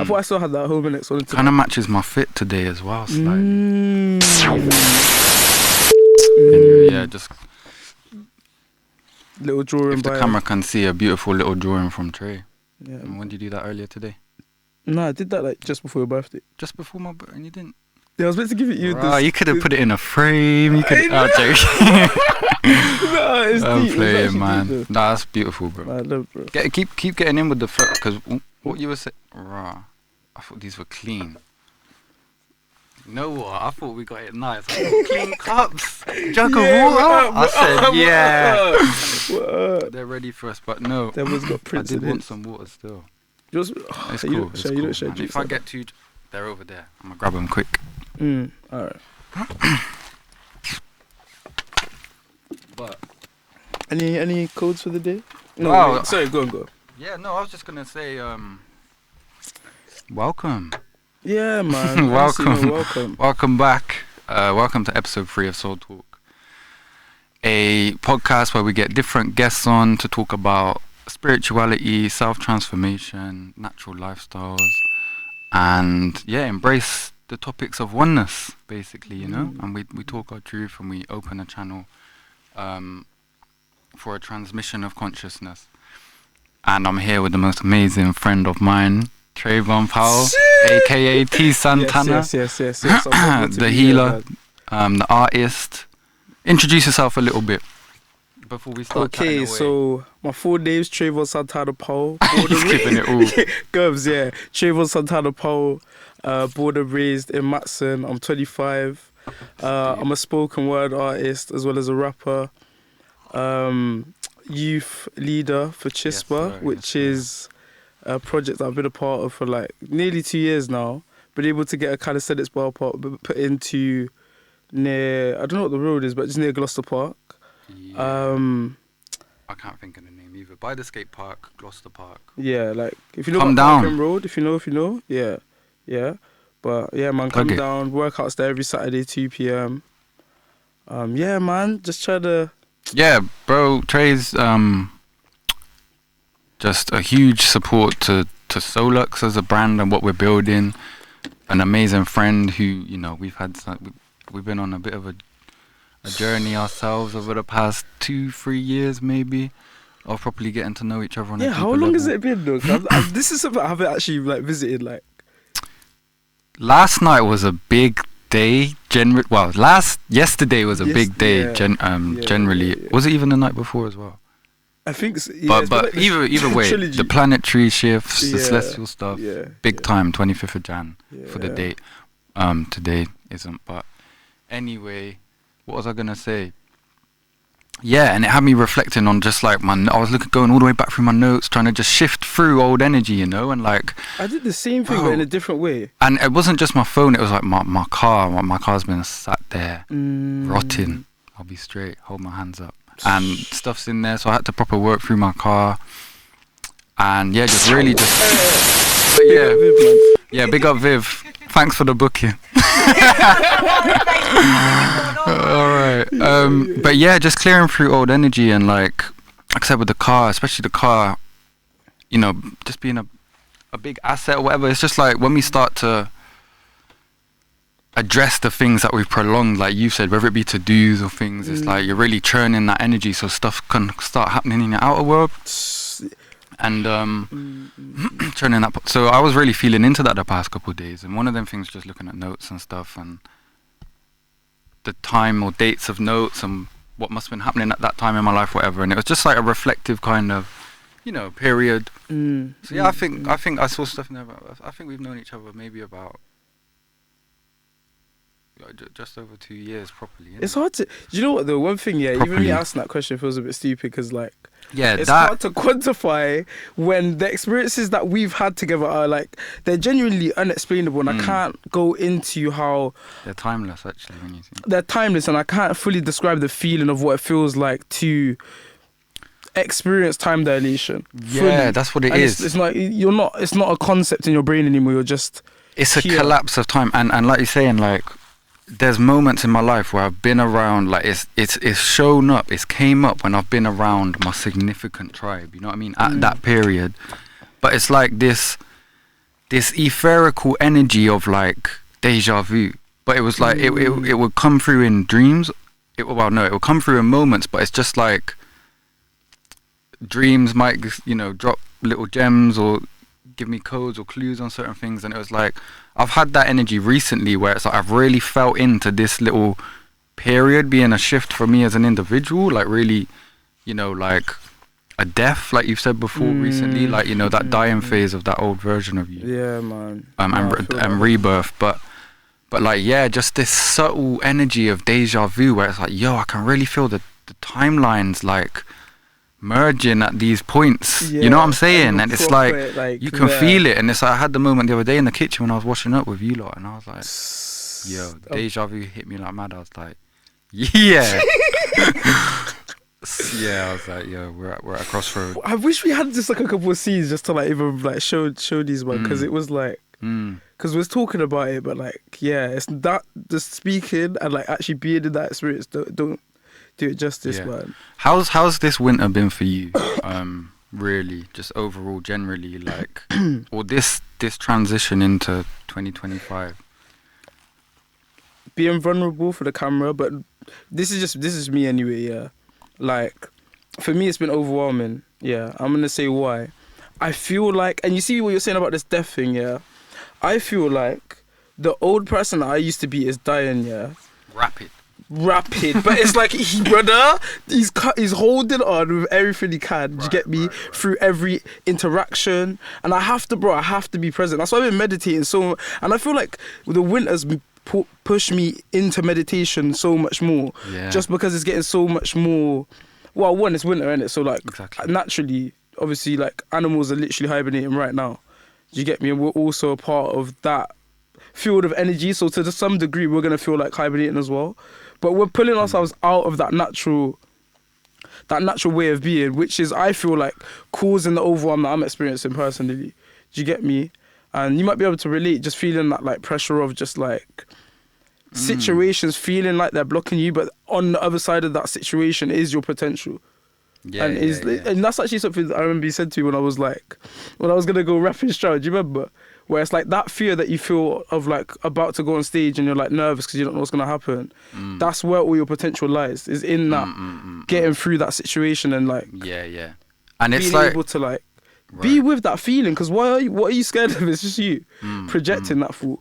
I thought I still had that at home and it's on. Kind of matches my fit today as well, slightly. Anyway, yeah, just little drawing. If the camera can see a beautiful little drawing from Trey. Yeah. And when did you do that earlier today? No, I did that like just before your birthday. Just before my birthday, and you didn't? Yeah, I was meant to give it you. You could have put it in a frame. You could. No, it's I'm deep. playing, man. Nah, that's beautiful, bro. I love, bro. Keep getting in with the flow, because what you were saying, I thought these were clean. You know what? I thought we got it nice. I thought, clean cups, jug of water. I said, yeah. They're ready for us, but no. That was got prints. I did want some water still. It's cool. It's cool, man. If I get two, they're over there. I'm gonna grab them quick. Alright. But any codes for the day? No, wow. Sorry, go on. Yeah, no, I was just gonna say, welcome. Yeah, man. Welcome back. Welcome to episode 3 of Soul Talk, a podcast where we get different guests on to talk about spirituality, self-transformation, natural lifestyles, and embrace the topics of oneness, basically, you know. And we talk our truth, and we open a channel for a transmission of consciousness. And I'm here with the most amazing friend of mine, Travon Powell, aka T Santana. Yes. The healer, the artist. Introduce yourself a little bit before we start. Okay, so my full name's Travon Santana Powell. He's keeping it all. Gubs, yeah. Trayvon Santana Powell, born and raised in Matson. I'm 25. I'm a spoken word artist as well as a rapper. Youth leader for Chispa, which is a project I've been a part of for like nearly 2 years now. Been able to get a calisthenics bar put into near, I don't know what the road is, but just near Gloucester Park. Yeah. I can't think of the name either. By the skate park, Gloucester Park. Yeah, like if you know come about down. Road, if you know, yeah. But yeah, man, come down. Workouts there every Saturday 2 p.m. Yeah, man, just try to. Yeah, bro, Trey's just a huge support to Solux as a brand and what we're building. An amazing friend who, you know, we've been on a bit of a journey ourselves over the past 2-3 years maybe of properly getting to know each other on a deeper how long level. has it been though? This is something I haven't actually like visited like. Last night was a big day. Yesterday was a big day. Generally, was it even the night before as well? I think so, but like either way, the planetary shifts, the celestial stuff, big time. 25th of Jan for the date. Today isn't, but anyway, what was I gonna say? Yeah, and it had me reflecting on just like I was going all the way back through my notes, trying to just shift through old energy, you know, and like I did the same thing, but in a different way. And it wasn't just my phone; it was like my car. My car's been sat there, rotting. I'll be straight. Hold my hands up, and stuff's in there, so I had to proper work through my car. And yeah, just really just. But yeah, big up Viv. Thanks for the booking. Alright. But yeah, just clearing through old energy and like I said with the car, especially the car, you know, just being a big asset or whatever. It's just like when we start to address the things that we've prolonged, like you said, whether it be to-dos or things, it's like you're really churning that energy so stuff can start happening in your outer world. And turning that. So I was really feeling into that the past couple of days, and one of them things just looking at notes and stuff, and the time or dates of notes and what must have been happening at that time in my life, whatever. And it was just like a reflective kind of, you know, period. So yeah, I think I saw stuff in there. I think we've known each other maybe about just over 2 years properly. It's hard to. Do you know what though? One thing, even me asking that question feels a bit stupid because like. Yeah, it's hard to quantify when the experiences that we've had together are like they're genuinely unexplainable, and I can't go into how they're timeless. Actually, when you think they're timeless, and I can't fully describe the feeling of what it feels like to experience time dilation. Yeah, fully. That's what it and is. It's like you're not. It's not a concept in your brain anymore. You're just. It's a collapse of time, and like you're saying, like. There's moments in my life where I've been around, like it's shown up, it's came up when I've been around my significant tribe, you know what I mean, at that period. But it's like this this etherical energy of like deja vu. But it was like it would come through in dreams. It would come through in moments, but it's just like dreams might, you know, drop little gems or give me codes or clues on certain things. And it was like, I've had that energy recently where it's like I've really felt into this little period being a shift for me as an individual, like really, you know, like a death, like you've said before recently, like, you know, that dying phase of that old version of you. Yeah, man. And rebirth. But like, yeah, just this subtle energy of deja vu where it's like, yo, I can really feel the timelines like merging at these points. You know what I'm saying? And it's like you can feel it. And it's like I had the moment the other day in the kitchen when I was washing up with you lot, and I was like, yo, deja vu hit me like mad. I was like, yeah. Yeah, I was like, yo, we're at a crossroad. I wish we had just like a couple of scenes just to like even like show these one, because it was like, because we was talking about it, but like, yeah, it's that just speaking and like actually being in that experience don't do it justice, man. How's this winter been for you? Really, just overall, generally, like, or this transition into 2025. Being vulnerable for the camera, but this is me anyway. Yeah, like for me, it's been overwhelming. Yeah, I'm gonna say why. I feel like, and you see what you're saying about this death thing. Yeah, I feel like the old person that I used to be is dying. Yeah, rapid, but it's like he's holding on with everything he can. Do you get me? Through every interaction, and I have to be present. That's why I've been meditating so, and I feel like the winter's pushed me into meditation so much more, just because it's getting so much more. Well, one, it's winter, isn't it? So like, naturally, obviously, like animals are literally hibernating right now. Do you get me? And we're also a part of that field of energy, so to some degree we're gonna feel like hibernating as well, but we're pulling ourselves out of that natural way of being, which is, I feel like, causing the overwhelm that I'm experiencing personally. Do you get me? And you might be able to relate, just feeling that like pressure of just like situations feeling like they're blocking you, but on the other side of that situation is your potential. And that's actually something that I remember you said to me when I was gonna go rap in Stroud. Do you remember? Where it's like that fear that you feel of like about to go on stage and you're like nervous because you don't know what's gonna happen. That's where all your potential lies, is in that getting through that situation and like and it's being like able to like be with that feeling. Because what are you scared of? It's just you projecting that thought.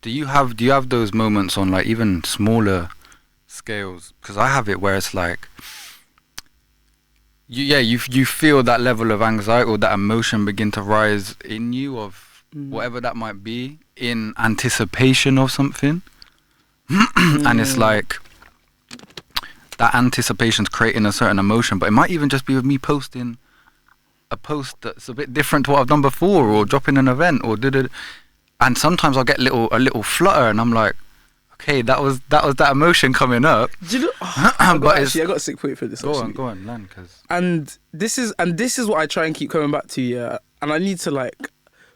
Do you have those moments on like even smaller scales? Because I have it where it's like you feel that level of anxiety or that emotion begin to rise in you of whatever that might be, in anticipation of something. And it's like that anticipation's creating a certain emotion, but it might even just be with me posting a post that's a bit different to what I've done before, or dropping an event, or and sometimes I'll get a little flutter, and I'm like, okay, that was that emotion coming up. Do you know, I got a sick point for this. Go on, man. And this is what I try and keep coming back to. Yeah, and I need to like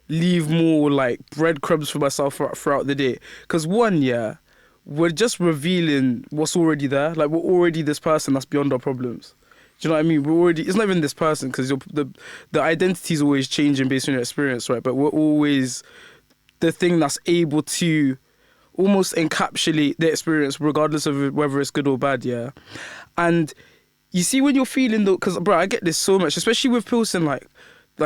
leave more like breadcrumbs for myself throughout the day. Because one, we're just revealing what's already there. Like, we're already this person that's beyond our problems. Do you know what I mean? It's not even this person, because the identity is always changing based on your experience, right? But we're always the thing that's able to almost encapsulate the experience, regardless of whether it's good or bad, yeah? And you see, when you're feeling though, because, bro, I get this so much, especially with posting like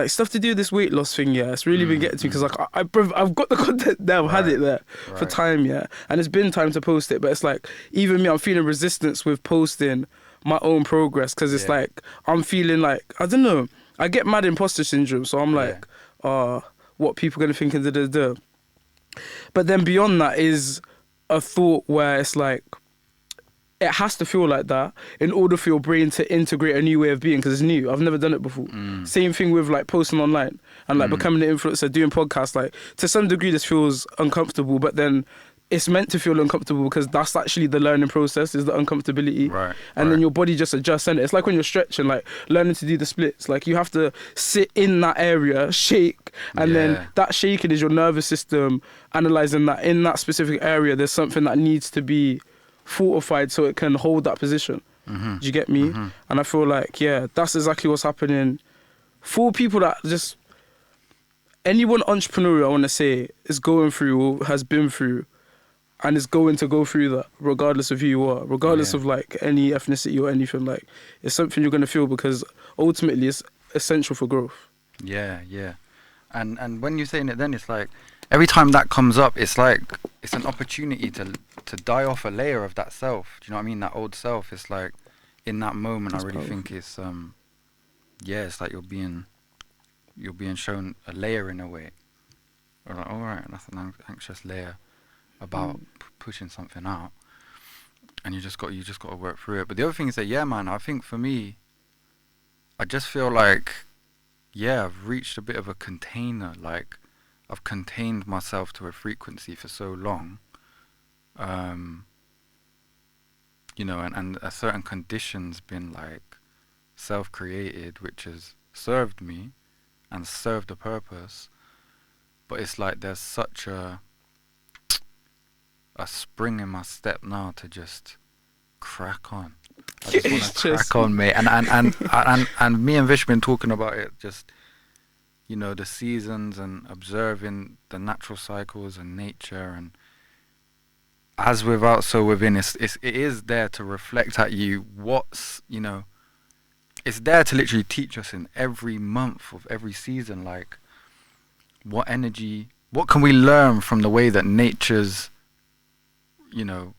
stuff to do with this weight loss thing, yeah. It's really been getting to me, because like I've got the content there, I've had it there for time, yeah. And it's been time to post it, but it's like, even me, I'm feeling resistance with posting my own progress, because it's like, I'm feeling like, I don't know, I get mad imposter syndrome, so I'm like, what people gonna think of the. But then beyond that is a thought where it's like, it has to feel like that in order for your brain to integrate a new way of being, because it's new. I've never done it before. Same thing with like posting online and like becoming an influencer, doing podcasts. Like, to some degree this feels uncomfortable, but then it's meant to feel uncomfortable, because that's actually the learning process, is the uncomfortability. And then your body just adjusts, and it's like when you're stretching, like learning to do the splits. Like, you have to sit in that area, shake, and then that shaking is your nervous system analysing that in that specific area there's something that needs to be fortified so it can hold that position. Do you get me? And I feel like, that's exactly what's happening for people that just anyone entrepreneurial, I want to say, is going through or has been through and is going to go through that, regardless of who you are, regardless of like any ethnicity or anything. Like, it's something you're going to feel because ultimately it's essential for growth. Yeah, yeah. And when you're saying it, then it's like every time that comes up, it's like it's an opportunity to die off a layer of that self. Do you know what I mean? That old self. It's like in that moment, I really think it's it's like you're being shown a layer in a way. Or like, all right, that's an anxious layer about pushing something out, and you just got to work through it. But the other thing is that, yeah, man, I think for me, I just feel like, yeah, I've reached a bit of a container. Like, I've contained myself to a frequency for so long, you know, and a certain condition's been like self-created, which has served me and served a purpose. But it's like there's such a spring in my step now to just crack on. I just want to crack on, mate. And me and Vish been talking about it, just, you know, the seasons and observing the natural cycles and nature, and as without, so within. It is there to reflect at you what's, you know, it's there to literally teach us in every month of every season, like what can we learn from the way that nature's, you know,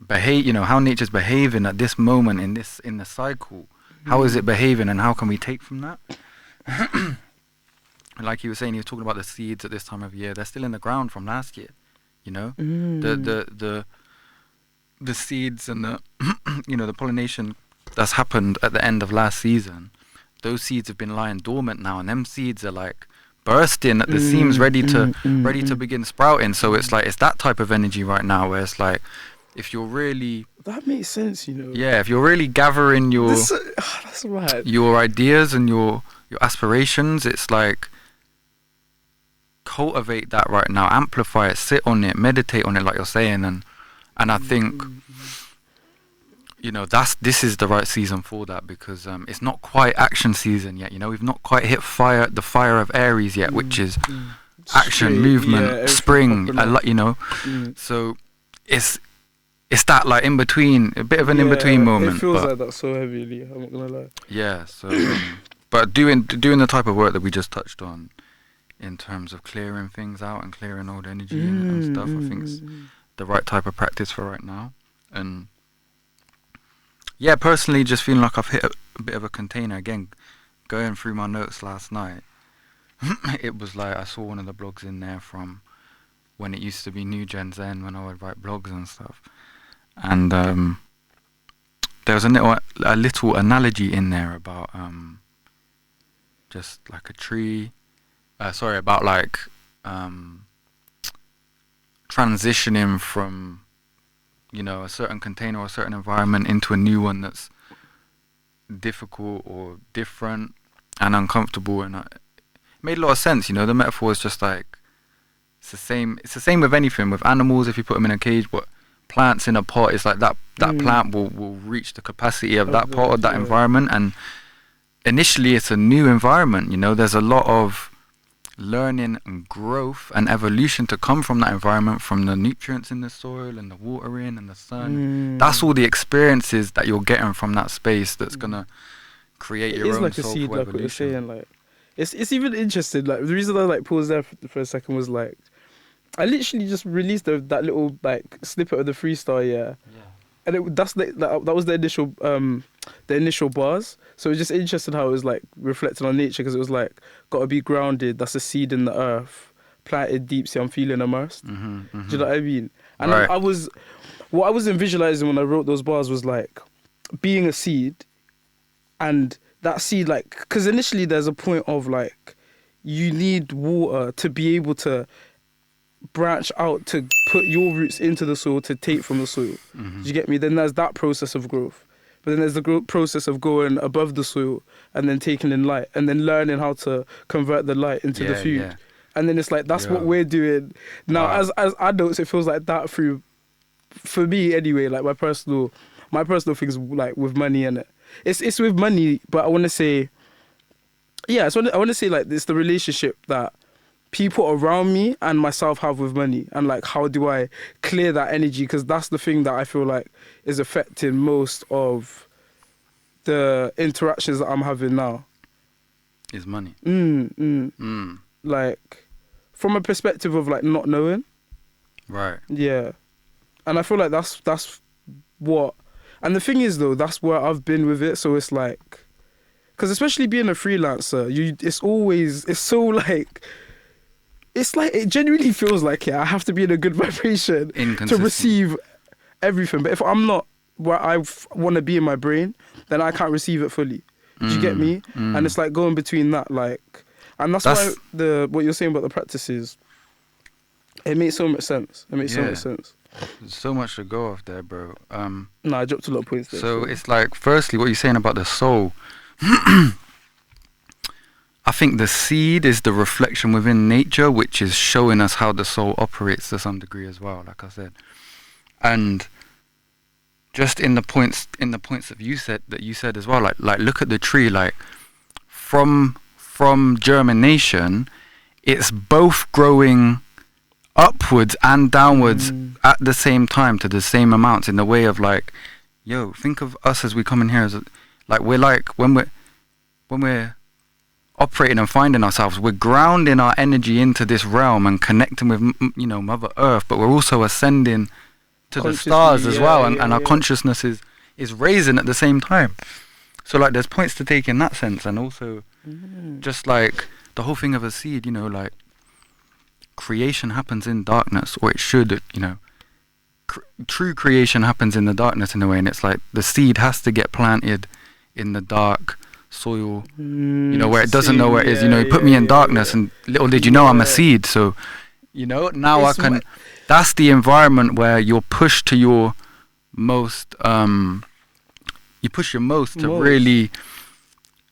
behave, you know, how nature's behaving at this moment in the cycle. How is it behaving, and how can we take from that? Like you were saying, you were talking about the seeds at this time of year. They're still in the ground from last year, you know. The seeds and the you know, the pollination that's happened at the end of last season. Those seeds have been lying dormant now, and them seeds are like bursting at the seams, ready to begin sprouting. So it's like, it's that type of energy right now, where it's like, if you're really, that makes sense, you know. Yeah, if you're really gathering your that's right, your ideas and your aspirations, it's like, cultivate that right now, amplify it, sit on it, meditate on it, like you're saying, and I think, you know, this is the right season for that, because it's not quite action season yet. You know, we've not quite hit the fire of Aries yet, which is action, movement, spring. You know, so it's that like in between, a bit of an in between moment. It feels like that so heavily. I'm not gonna lie. Yeah. So, but doing the type of work that we just touched on, in terms of clearing things out and clearing old energy and stuff, I think it's the right type of practice for right now. And yeah, personally, just feeling like I've hit a bit of a container again. Going through my notes last night, it was like I saw one of the blogs in there from when it used to be New Gen Zen, when I would write blogs and stuff. And there was a little analogy in there about just like a tree. About like transitioning from, you know, a certain container or a certain environment into a new one that's difficult or different and uncomfortable. And it made a lot of sense, you know. The metaphor is just like, it's the same with anything. With animals, if you put them in a cage, but plants in a pot, it's like that plant will reach the capacity of that pot or that environment. And initially it's a new environment, you know. There's a lot of learning and growth and evolution to come from that environment, from the nutrients in the soil and the watering and the sun. That's all the experiences that you're getting from that space that's gonna create your own like soulful a seed, evolution. like what you're saying. Like, it's even interesting. Like, the reason I like paused there for a second was like, I literally just released that little like snippet of the freestyle, and that was the initial bars. So it's just interesting how it was like reflecting on nature, because it was like, gotta be grounded. That's a seed in the earth, planted deep. See, I'm feeling immersed. Do you know what I mean? And right. what I wasn't visualizing when I wrote those bars was like being a seed, and that seed, like, because initially there's a point of like, you need water to be able to branch out, to put your roots into the soil, to take from the soil. Do you get me? Then there's that process of growth. But then there's the process of going above the soil and then taking in light and then learning how to convert the light into the food. Yeah. And then it's like, that's what we're doing now. Wow. As adults, it feels like that through, for me anyway, like my personal things, like with money, and it's with money, but I want to say yeah, so I want to say like it's the relationship that people around me and myself have with money, and like how do I clear that energy, because that's the thing that I feel like is affecting most of the interactions that I'm having now. Is money. Like from a perspective of like not knowing. Right. Yeah. And I feel like that's what, and the thing is though, that's where I've been with it. So it's like, because especially being a freelancer, it's like it genuinely feels like, yeah, I have to be in a good vibration to receive everything. But if I'm not where I want to be in my brain, then I can't receive it fully. Do you get me? And it's like going between that, like, and that's why what you're saying about the practices, it makes so much sense. It makes so much sense. There's so much to go off there, bro. No, I dropped a lot of points there. So it's like, firstly, what you're saying about the soul. I think the seed is the reflection within nature, which is showing us how the soul operates to some degree as well, like I said. And just in the points that you said as well, like look at the tree, like from germination, it's both growing upwards and downwards at the same time to the same amounts, in the way of like, yo, think of us as we come in here as like when we're operating and finding ourselves, we're grounding our energy into this realm and connecting with Mother Earth, but we're also ascending to the stars as well, and our consciousness is raising at the same time. So like there's points to take in that sense, and also just like the whole thing of a seed, like creation happens in darkness, or it should, true creation happens in the darkness in a way, and it's like the seed has to get planted in the dark soil, where it doesn't know where it is. You put me in darkness, and little did you know I'm a seed. So now I can that's the environment where you're pushed to your most you push your most to really,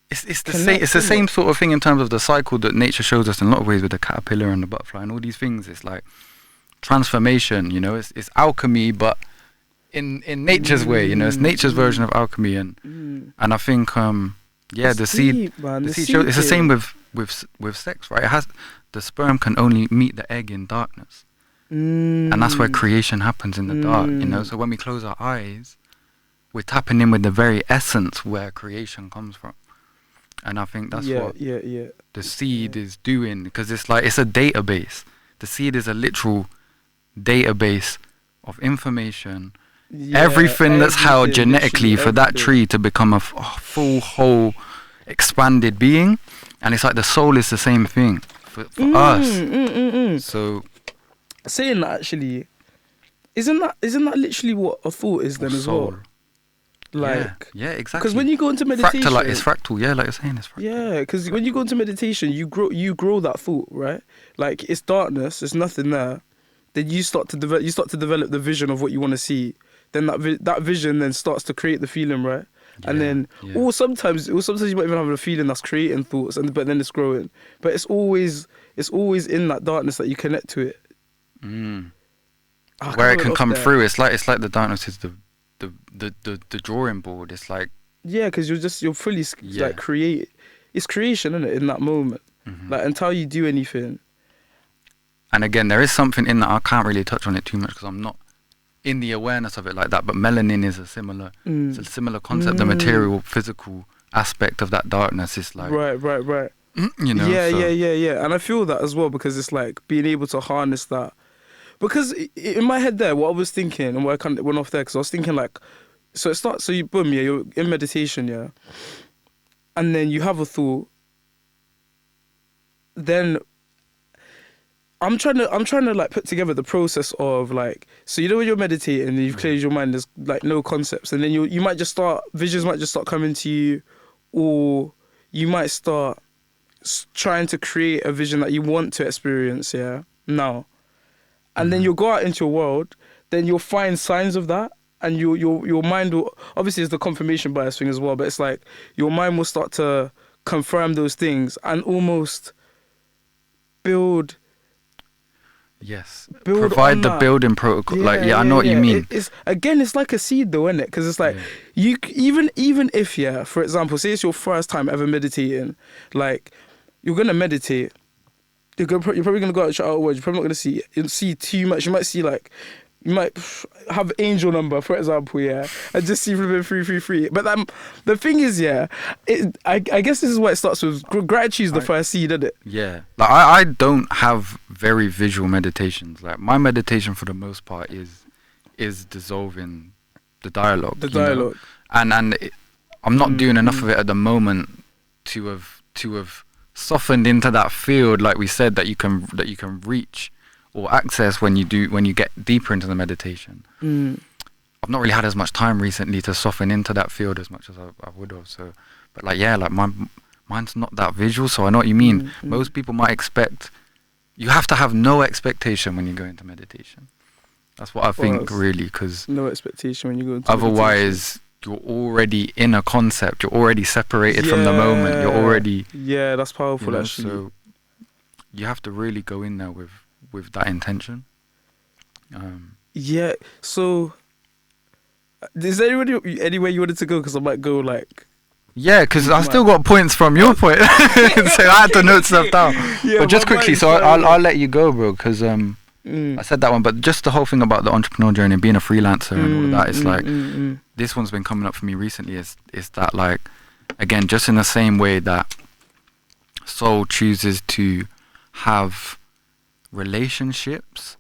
it's the same sort of thing in terms of the cycle that nature shows us in a lot of ways, with the caterpillar and the butterfly and all these things. It's like transformation, it's alchemy, but in nature's way, it's nature's version of alchemy. And I think the seed shows, it's the same with sex, right? It has, the sperm can only meet the egg in darkness, and that's where creation happens, in the dark. So when we close our eyes, we're tapping in with the very essence where creation comes from. And I think that's what the seed is doing, because it's like, it's a database. The seed is a literal database of information. Everything that's held genetically for that tree to become a full, whole, expanded being. And it's like the soul is the same thing for us. So saying that, actually, isn't that literally what a thought is then as well? Like, yeah, exactly. Because when you go into meditation, it's fractal. Yeah, like you're saying, it's fractal. Yeah, because when you go into meditation, you grow that thought, right? Like, it's darkness, there's nothing there. Then you start to develop the vision of what you want to see. Then that vision then starts to create the feeling, right? And then, or sometimes you might even have a feeling that's creating thoughts, but then it's growing. But it's always in that darkness that you connect to it. Where it can come through. It's like the darkness is the drawing board. It's like, because you're fully like create. It's creation, isn't it? In that moment, like until you do anything. And again, there is something in that. I can't really touch on it too much because I'm not in the awareness of it like that. But melanin is a similar concept. The material, physical aspect of that darkness is like right. Yeah. And I feel that as well, because it's like being able to harness that. Because in my head there, what I was thinking, and where I kind of went off there, because I was thinking like, so it starts. So you're in meditation, and then you have a thought. Then I'm trying to like put together the process of like, so when you're meditating and you've cleared your mind, there's like no concepts, and then you might just visions might just start coming to you, or you might start trying to create a vision that you want to experience, now. And then you'll go out into your world, then you'll find signs of that, and your mind will, obviously it's the confirmation bias thing as well, but it's like your mind will start to confirm those things and almost build Yes. Build Provide on the that. building protocol. I know what you mean. It's like a seed though, isn't it? Because it's like even if for example, say it's your first time ever meditating, like you're gonna meditate. You're probably gonna go out your outwards. You're probably not gonna see too much. You might have angel number, for example, and just see flipping 333. But the thing is, I guess this is why it starts with gratitude is the first seed, isn't it? Yeah, like I don't have very visual meditations. Like my meditation for the most part is dissolving the dialogue. The dialogue, and I'm not doing enough of it at the moment to have softened into that field, like we said, that you can reach or access when you get deeper into the meditation. I've not really had as much time recently to soften into that field as much as I would have. So, but mine's not that visual. So I know what you mean. Most people might expect you have to have no expectation when you go into meditation. That's what I think, really, because no expectation when you go into otherwise you're already in a concept. You're already separated from the moment. You're already that's powerful, actually. So you have to really go in there with that intention. So is there anywhere you wanted to go? Because I might go like... Yeah, because I still got points from your point. So I had to note stuff down. But just quickly, so I'll let you go, bro, because I said that one. But just the whole thing about the entrepreneur journey and being a freelancer and all of that, it's like, this one's been coming up for me recently, is that, like, again, just in the same way that soul chooses to have relationships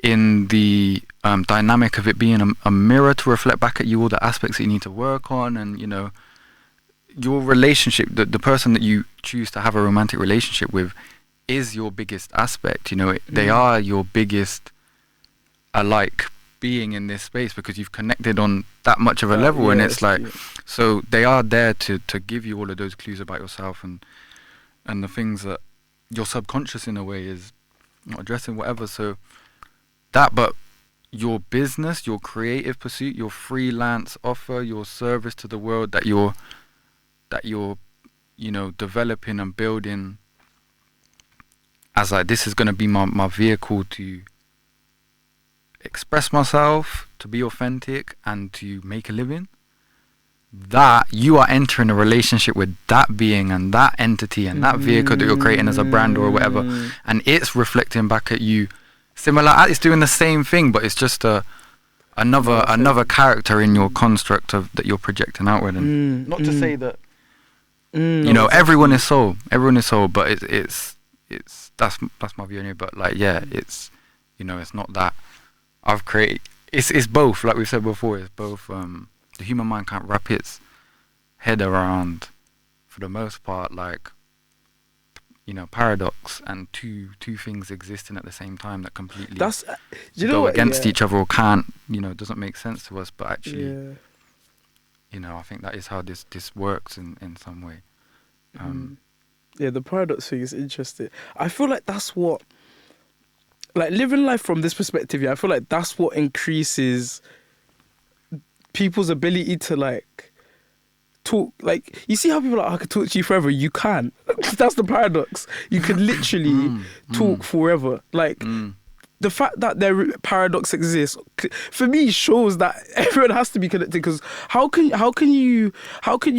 in the dynamic of it being a mirror to reflect back at you all the aspects that you need to work on, and your relationship, the person that you choose to have a romantic relationship with is your biggest aspect. They are your biggest alike being in this space, because you've connected on that much of a level, and it's like, so they are there to give you all of those clues about yourself and the things that your subconscious in a way is not addressing, whatever. So that, but your business, your creative pursuit, your freelance offer, your service to the world that you're developing and building as like, this is going to be my vehicle to express myself, to be authentic, and to make a living, that you are entering a relationship with that being and that entity and that vehicle that you're creating as a brand or whatever, and it's reflecting back at you similar. It's doing the same thing, but it's just another character in your construct that you're projecting outward. And not to say that everyone is soul, but it's that's my view anyway. But like, it's it's not that I've created. It's both, like we said before. It's both. The human mind can't wrap its head around, for the most part, like, paradox and two things existing at the same time that completely go against each other, or can't, doesn't make sense to us. But actually, I think that is how this works in some way. The paradox thing is interesting. I feel like that's what, like, living life from this perspective, I feel like that's what increases people's ability to, like, talk. Like, you see how people are like, I could talk to you forever. You can. That's the paradox. You can literally talk forever. Like, the fact that paradox exists, for me, shows that everyone has to be connected. Because how can you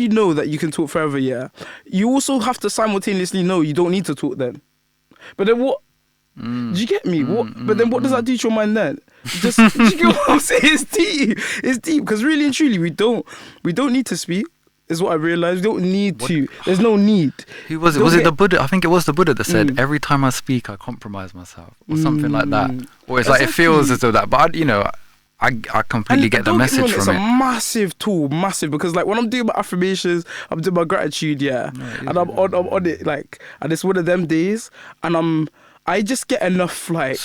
know that you can talk forever? You also have to simultaneously know you don't need to talk then. But then what? Do you get me? But then what does that do to your mind then? Do you get what I'm saying? It's deep. Because really and truly, we don't need to speak. Is what I realised. We don't need to. There's no need. Who was it? Was it the Buddha? I think it was the Buddha that said, every time I speak, I compromise myself, or something like that. Or it's like, it feels as though that. But I completely get the message from it. It's a massive tool, because like when I'm doing my affirmations, I'm doing my gratitude, and I'm on it, like, and it's one of them days, and I just get enough, like,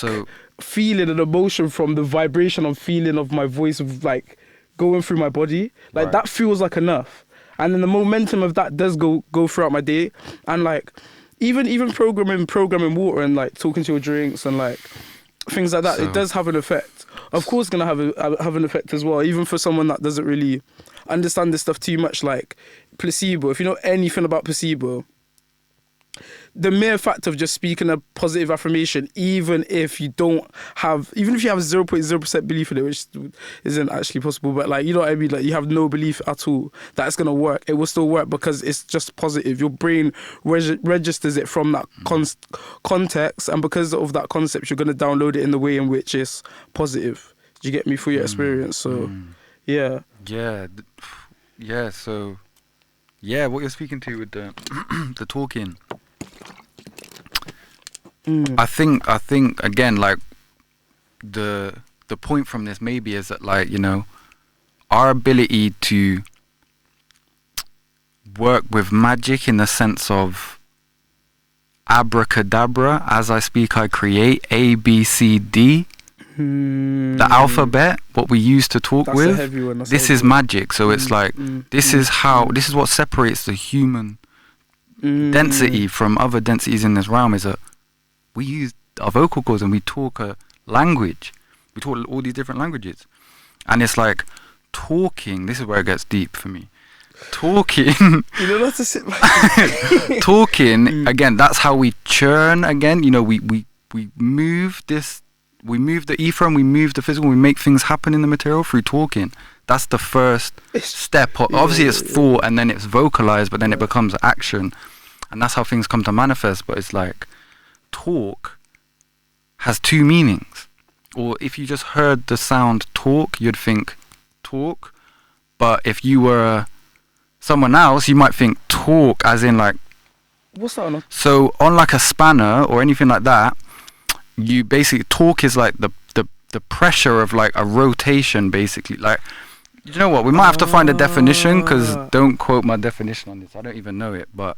feeling and emotion from the vibration I'm feeling of my voice, of like going through my body, like that feels like enough. And then the momentum of that does go throughout my day. And like, even programming water and like talking to your drinks and like things like that, it does have an effect. Of course, it's gonna have an effect as well. Even for someone that doesn't really understand this stuff too much, like placebo. If you know anything about placebo, the mere fact of just speaking a positive affirmation, even if you have 0.0% belief in it, which isn't actually possible, but like, you know what I mean? Like, you have no belief at all that it's going to work. It will still work because it's just positive. Your brain registers it from that context, and because of that concept, you're going to download it in the way in which it's positive. Do you get me, through your experience? So, yeah. Yeah, so... Yeah, what you're speaking to with the the talking. I think again, like, the point from this maybe is that, like, you know, our ability to work with magic in the sense of abracadabra, as I speak I create, A B C D. The alphabet, what we use to talk That's with, a heavy one. this is magic. So it's like, this is what separates the human density from other densities in this realm, is that we use our vocal cords and we talk a language. We talk all these different languages. And it's like, talking, this is where it gets deep for me. Talking, you don't have to sit back. Talking, again, that's how we churn again. You know, we move this. We move the ether and we move the physical. We make things happen in the material through talking. That's the first step. Obviously, it's thought and then it's vocalized, but then it becomes action. And that's how things come to manifest. But it's like, talk has two meanings. Or if you just heard the sound talk, you'd think talk. But if you were someone else, you might think talk as in like... What's that on? So on like a spanner or anything like that, you basically, talk is like the pressure of like a rotation, basically. Like, you know what, we might have to find a definition, because don't quote my definition on this, I don't even know it, but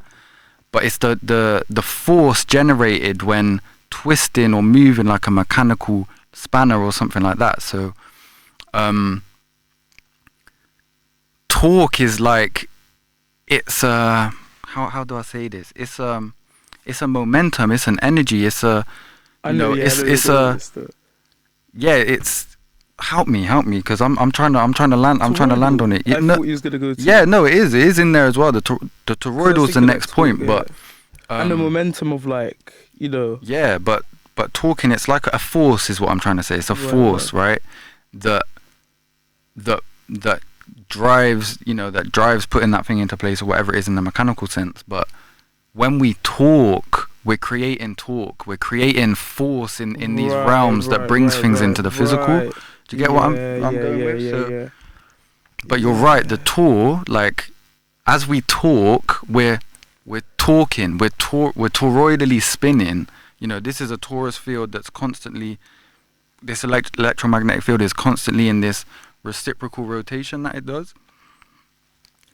it's the force generated when twisting or moving like a mechanical spanner or something like that. So talk is like, it's how do I say this, it's a momentum, it's an energy, it's a... It's help me, because I'm trying to land on it. I thought you was gonna go to. Yeah, no, it is in there as well. The toroidal's the next point, but and the momentum of, like, you know. Yeah, but talking, it's like a force, is what I'm trying to say. It's a force, right? That drives, you know, that drives putting that thing into place, or whatever it is in the mechanical sense. But when we talk, we're creating force in these realms that brings things into the physical. Do you get what I'm going with? Yeah. But you're right, the tour, like, as we talk, we're talking, we're toroidally spinning. You know, this is a torus field that's constantly, this electromagnetic field is constantly in this reciprocal rotation that it does.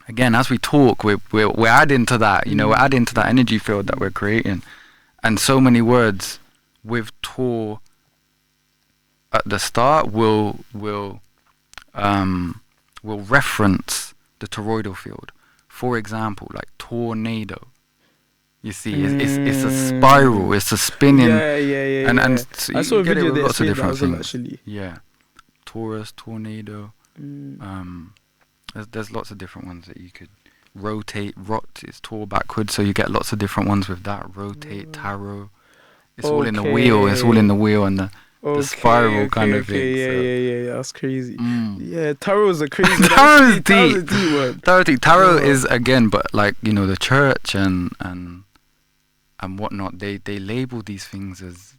Again, as we talk, we're adding to that, you know, we're adding to that energy field that we're creating. And so many words with tor at the start will reference the toroidal field. For example, like tornado. You see, it's a spiral, it's a spinning. Yeah. And so I saw a video that lots of different things. Actually. Yeah, Taurus, tornado. There's lots of different ones that you could rotate. It's tor backwards, so you get lots of different ones with that. Rotate, tarot. It's all in the wheel. It's all in the wheel and the spiral kind of thing. Yeah. That's crazy. Yeah, tarot is a crazy. Tarot is deep. Tarot Yeah. is, again, but like, you know, the church and whatnot. They label these things as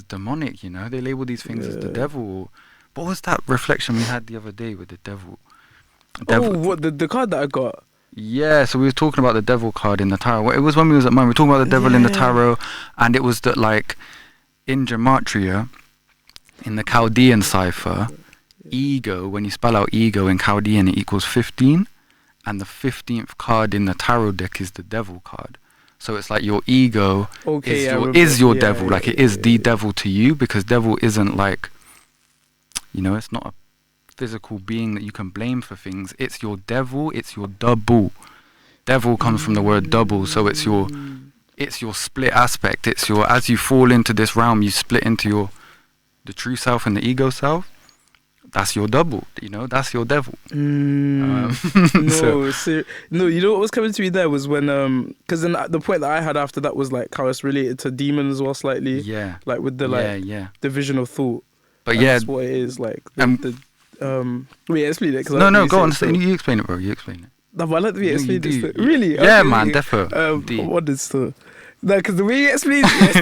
demonic. You know, they label these things as the devil. What was that reflection we had the other day with the devil? What, the card that I got? Yeah, so we were talking about the devil card in the tarot. It was when we was at mine. We were talking about the devil in the tarot, and it was that, like, in gematria, in the Chaldean cipher, ego, when you spell out ego in Chaldean, it equals 15, and the 15th card in the tarot deck is the devil card. So it's like your ego is your devil, like it is the devil to you, because devil isn't like, you know, it's not a physical being that you can blame for things. It's your devil, it's your double. Devil comes from the word double, so it's your split aspect. It's your, as you fall into this realm, you split into the true self and the ego self. that's your double, you know, that's your devil. No, no, you know what was coming to me there was when because then the point that I had after that was like how it's related to demon as well slightly. Yeah. Like with the division of thought. But that's what it is like. Wait, explain it. No, go on. You explain it, bro. You explain it. No, but I like the way you explain this. Really? Yeah, okay, man, okay. defo. What is still? No, because the way you explain it,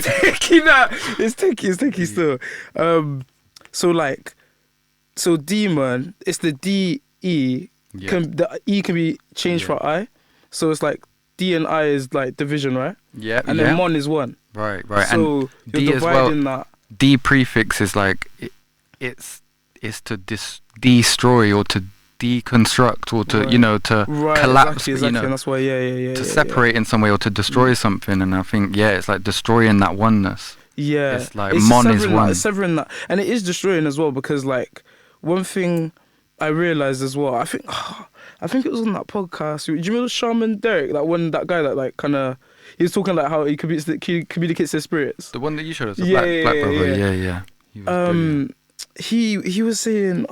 it's tricky. It's tricky still. So demon, it's the D-E. Yeah. The E can be changed for I. So it's like D and I is like division, right? Yeah. And then mon is one. Right. So and you're D dividing as well, that. D prefix is like, it's to destroy or to deconstruct or to, you know, to collapse. Exactly. You know, and that's why, to separate in some way or to destroy something. And I think, it's like destroying that oneness. Yeah. It's like mon is one. It's severing that. And it is destroying as well because like, one thing I realized as well, I think it was on that podcast. Do you remember Shaman Derek? That guy that like kind of, he was talking like how he communicates their spirits. The one that you showed us, Black Brother. Yeah. He was saying,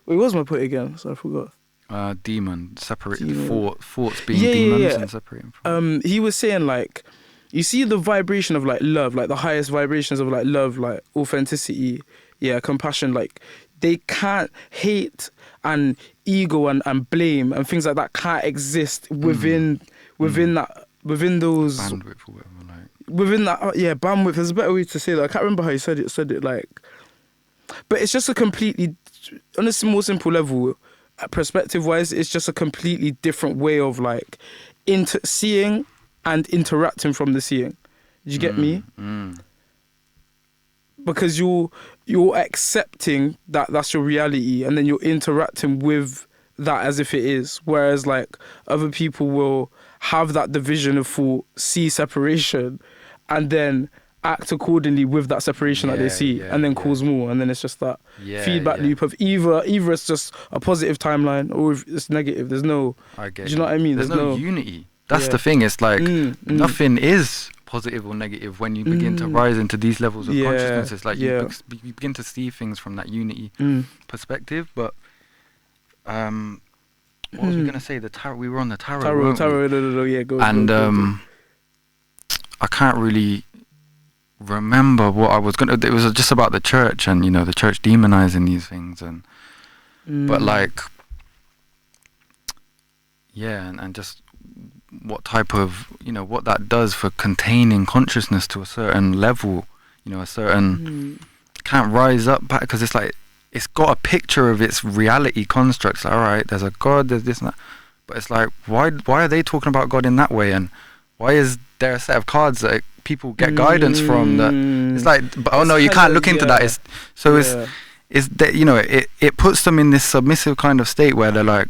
wait, what was my point again? So I forgot. Demon, separating thoughts being demons and separating from. He was saying like, you see the vibration of like love, like the highest vibrations of like love, like authenticity, compassion, like they can't hate and ego and blame and things like that can't exist within those bandwidth or whatever, like within that bandwidth. There's a better way to say that. I can't remember how he said it like, but it's just a completely, on a more simple level, perspective wise, it's just a completely different way of like seeing and interacting from the seeing. Did you get me? Because you're accepting that that's your reality and then you're interacting with that as if it is. Whereas like other people will have that division of thought, see separation, and then act accordingly with that separation that they see and then cause more. And then it's just that feedback loop of either it's just a positive timeline or if it's negative. There's no, do you know what I mean? There's no unity. That's the thing. It's like nothing is positive or negative when you begin to rise into these levels of consciousness. It's like you begin to see things from that unity perspective. But what was we gonna say? The tarot. We were on the tarot. Go. And I can't really remember what I was gonna. It was just about the church and the church demonizing these things and but like and just what type of what that does for containing consciousness to a certain level, a certain can't rise up back because it's like it's got a picture of its reality constructs. Like, all right, there's a God, there's this and that, but it's like why are they talking about God in that way, and why is there a set of cards that people get guidance from that it's like, but oh no, you can't look into that. It's that it puts them in this submissive kind of state where they're like,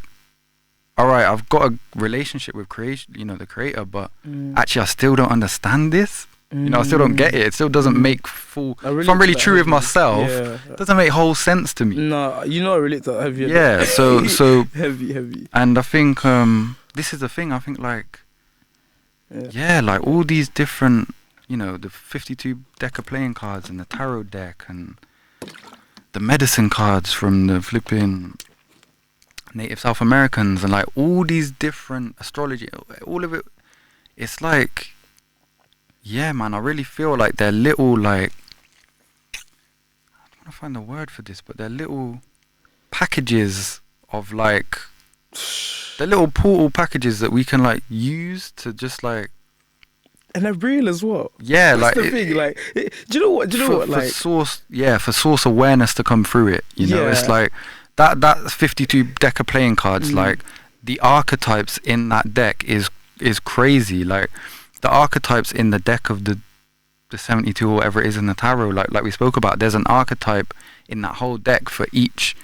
all right, I've got a relationship with creation, the creator, but actually I still don't understand this. I still don't get it. It still doesn't make full. If I'm really true with myself, it doesn't make whole sense to me. No, I relate to that heavy. Yeah, so heavy. And I think this is the thing. I think like, like all these different, the 52 deck of playing cards and the tarot deck and the medicine cards from the flipping Native South Americans and like all these different astrology, all of it, it's like, man, I really feel like they're little like, I don't want to find the word for this, but they're little packages of like, they're little portal packages that we can like use to just like, and they're real as well. Yeah, that's like the thing. Like, do you know what? Like for source awareness to come through it. It's like that 52 deck of playing cards. Like the archetypes in that deck is crazy. Like the archetypes in the deck of the 72 or whatever it is in the tarot. Like we spoke about. There's an archetype in that whole deck for each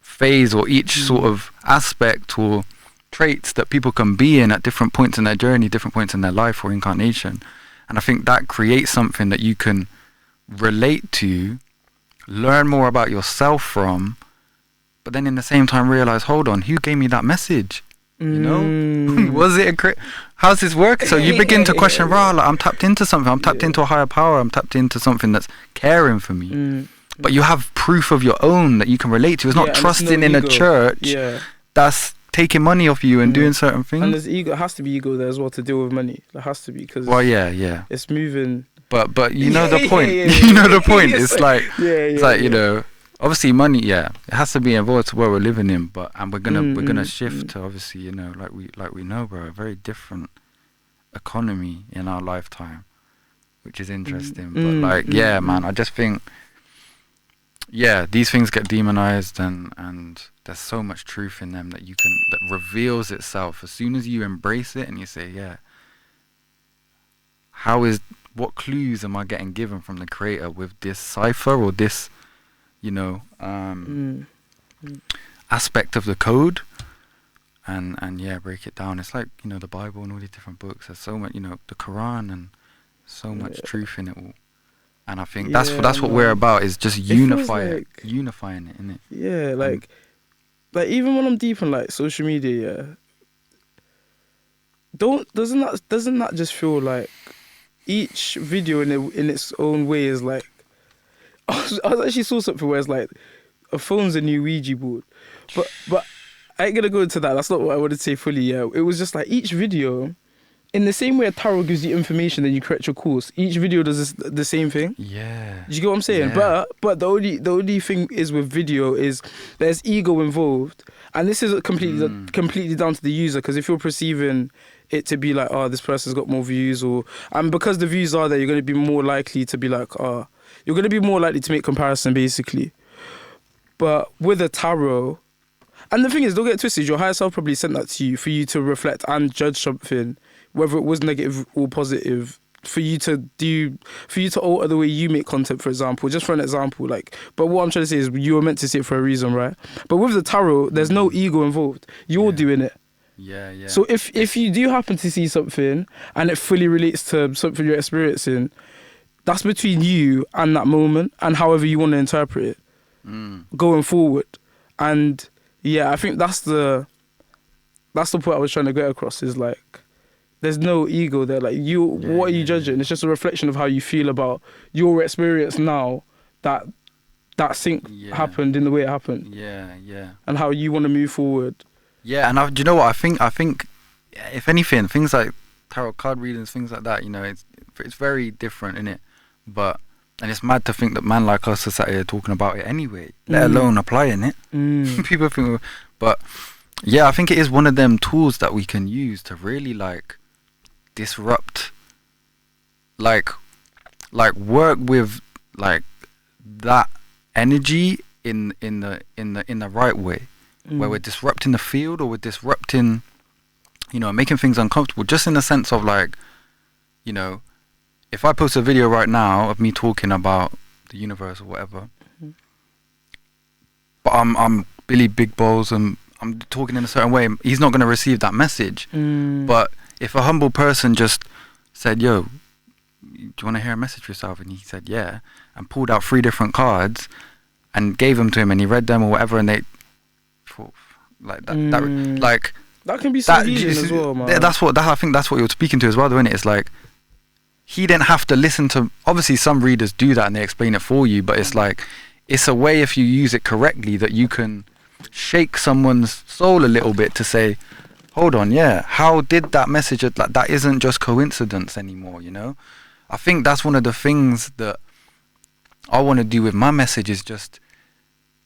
phase or each sort of aspect or traits that people can be in at different points in their journey, different points in their life or incarnation. And I think that creates something that you can relate to, learn more about yourself from, but then in the same time realize, hold on, who gave me that message? Was it how's this work? So you begin to question, like, I'm tapped into something, I'm tapped into a higher power, I'm tapped into something that's caring for me. but you have proof of your own that you can relate to. It's not trusting in a church that's taking money off you and doing certain things. And there's ego. It has to be ego there as well to deal with money. There has to be, because it's moving. But you know the point. You know the point. It's like you know, obviously money. Yeah, it has to be involved to where we're living in. And we're gonna shift to, obviously, you know, like we know, bro, a very different economy in our lifetime, which is interesting. But man, I just think these things get demonized, and there's so much truth in them that reveals itself as soon as you embrace it and you say, what clues am I getting given from the creator with this cipher or this, you know, aspect of the code, and break it down. It's like, you know, the Bible and all these different books. There's so much, you know, the Quran, and so much truth in it all. And I think that's what we're about, is just unifying it, innit? Yeah, like even when I'm deep on like social media, doesn't that just feel like each video in its own way is like, I actually saw something where it's like a phone's a new Ouija board, but I ain't gonna go into that. That's not what I wanted to say fully. Yeah, it was just like each video, in the same way a tarot gives you information that you correct your course, each video does the same thing. Yeah. Do you get what I'm saying? Yeah. But the only thing is with video is there's ego involved, and this is completely down to the user, because if you're perceiving it to be like, this person's got more views, and because the views are there, you're going to be more likely to be like, you're going to be more likely to make comparison, basically. But with a tarot, and the thing is, don't get it twisted, your higher self probably sent that to you for you to reflect and judge something, whether it was negative or positive, for you to alter the way you make content, for example. Just for an example, but what I'm trying to say is you were meant to see it for a reason, right? But with the tarot, there's no ego involved. You're doing it. Yeah. So if you do happen to see something and it fully relates to something you're experiencing, that's between you and that moment, and however you want to interpret it going forward. And I think that's the point I was trying to get across, is like, there's no ego there. Like, what are you judging? It's just a reflection of how you feel about your experience now, that sync happened in the way it happened. Yeah. And how you want to move forward. Yeah, and do you know what I think? I think, if anything, things like tarot card readings, things like that, you know, it's very different, innit? And it's mad to think that man like us are sat here talking about it anyway, let alone applying it. People think, but I think it is one of them tools that we can use to really like disrupt, like work with like that energy in the right way. Where we're disrupting the field, or we're disrupting, you know, making things uncomfortable, just in the sense of like, you know, if I post a video right now of me talking about the universe or whatever, but I'm Billy Big Balls and I'm talking in a certain way, he's not going to receive that message. But if a humble person just said, yo, do you want to hear a message for yourself? And he said, yeah, and pulled out 3 different cards and gave them to him, and he read them or whatever, and they, like that can be so healing as well, man. I think that's what you're speaking to as well, though, isn't it? It's like, he didn't have to listen to, obviously some readers do that and they explain it for you, but it's like, it's a way, if you use it correctly, that you can shake someone's soul a little bit to say, hold on, how did that message, like, that isn't just coincidence anymore, you know? I think that's one of the things that I want to do with my message, is just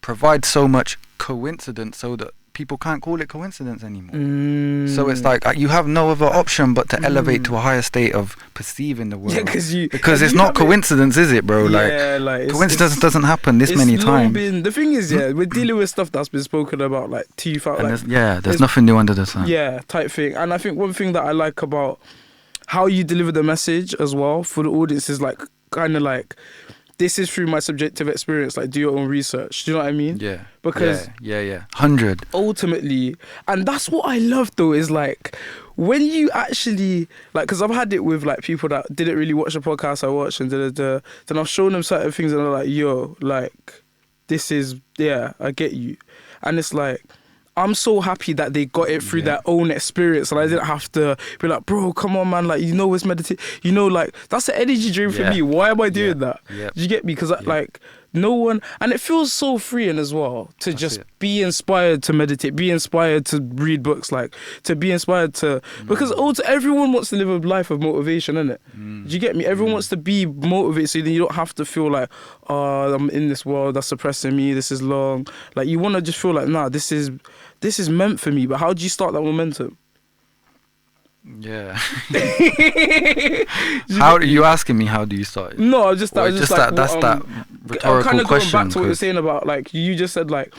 provide so much coincidence so that people can't call it coincidence anymore. So it's like, you have no other option but to elevate to a higher state of perceiving the world. Because it's not coincidence, is it, bro? Coincidence doesn't happen this many times. The thing is, we're dealing with stuff that's been spoken about like 2000. There's nothing new under the sun. Yeah, type thing. And I think one thing that I like about how you deliver the message as well for the audience is like, kind of like, this is through my subjective experience, like, do your own research. Do you know what I mean? Yeah. Because 100. Ultimately, and that's what I love though, is like, when you actually, like, because I've had it with like people that didn't really watch the podcast I watched and then I've shown them certain things and they're like, yo, like, this is, I get you. And it's like, I'm so happy that they got it through their own experience, and I didn't have to be like, bro, come on, man, like, you know, it's meditate, you know, like, that's an energy drain for me. Why am I doing that? Do you get me? Because like, no one, and it feels so freeing as well to just be inspired to meditate, be inspired to read books, like to be inspired to, because also everyone wants to live a life of motivation, innit? Do you get me? Everyone wants to be motivated, so then you don't have to feel like, oh, I'm in this world that's suppressing me, this is long. Like, you want to just feel like, nah, this is meant for me. But how do you start that momentum? Yeah. How are you asking me? How do you start it? No, that's that rhetorical kind of question. Going back to what you're saying about, like, you just said, like,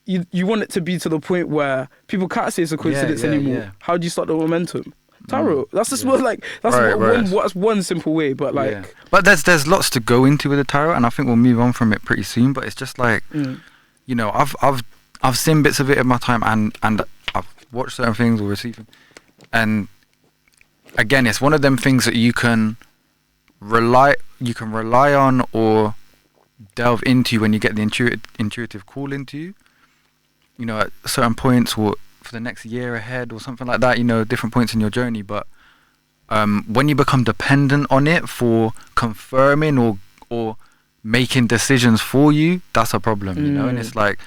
you want it to be to the point where people can't say it's a coincidence anymore. Yeah. How do you start the momentum? Tarot. That's just what, like, that's one simple way. But like, but there's lots to go into with the tarot, and I think we'll move on from it pretty soon. But it's just like, you know, I've seen bits of it in my time, and I've watched certain things or received, and again, it's one of them things that you can rely on or delve into when you get the intuitive call into you. You know, at certain points, or for the next year ahead, or something like that. You know, different points in your journey. But when you become dependent on it for confirming or making decisions for you, that's a problem. You know, and it's like,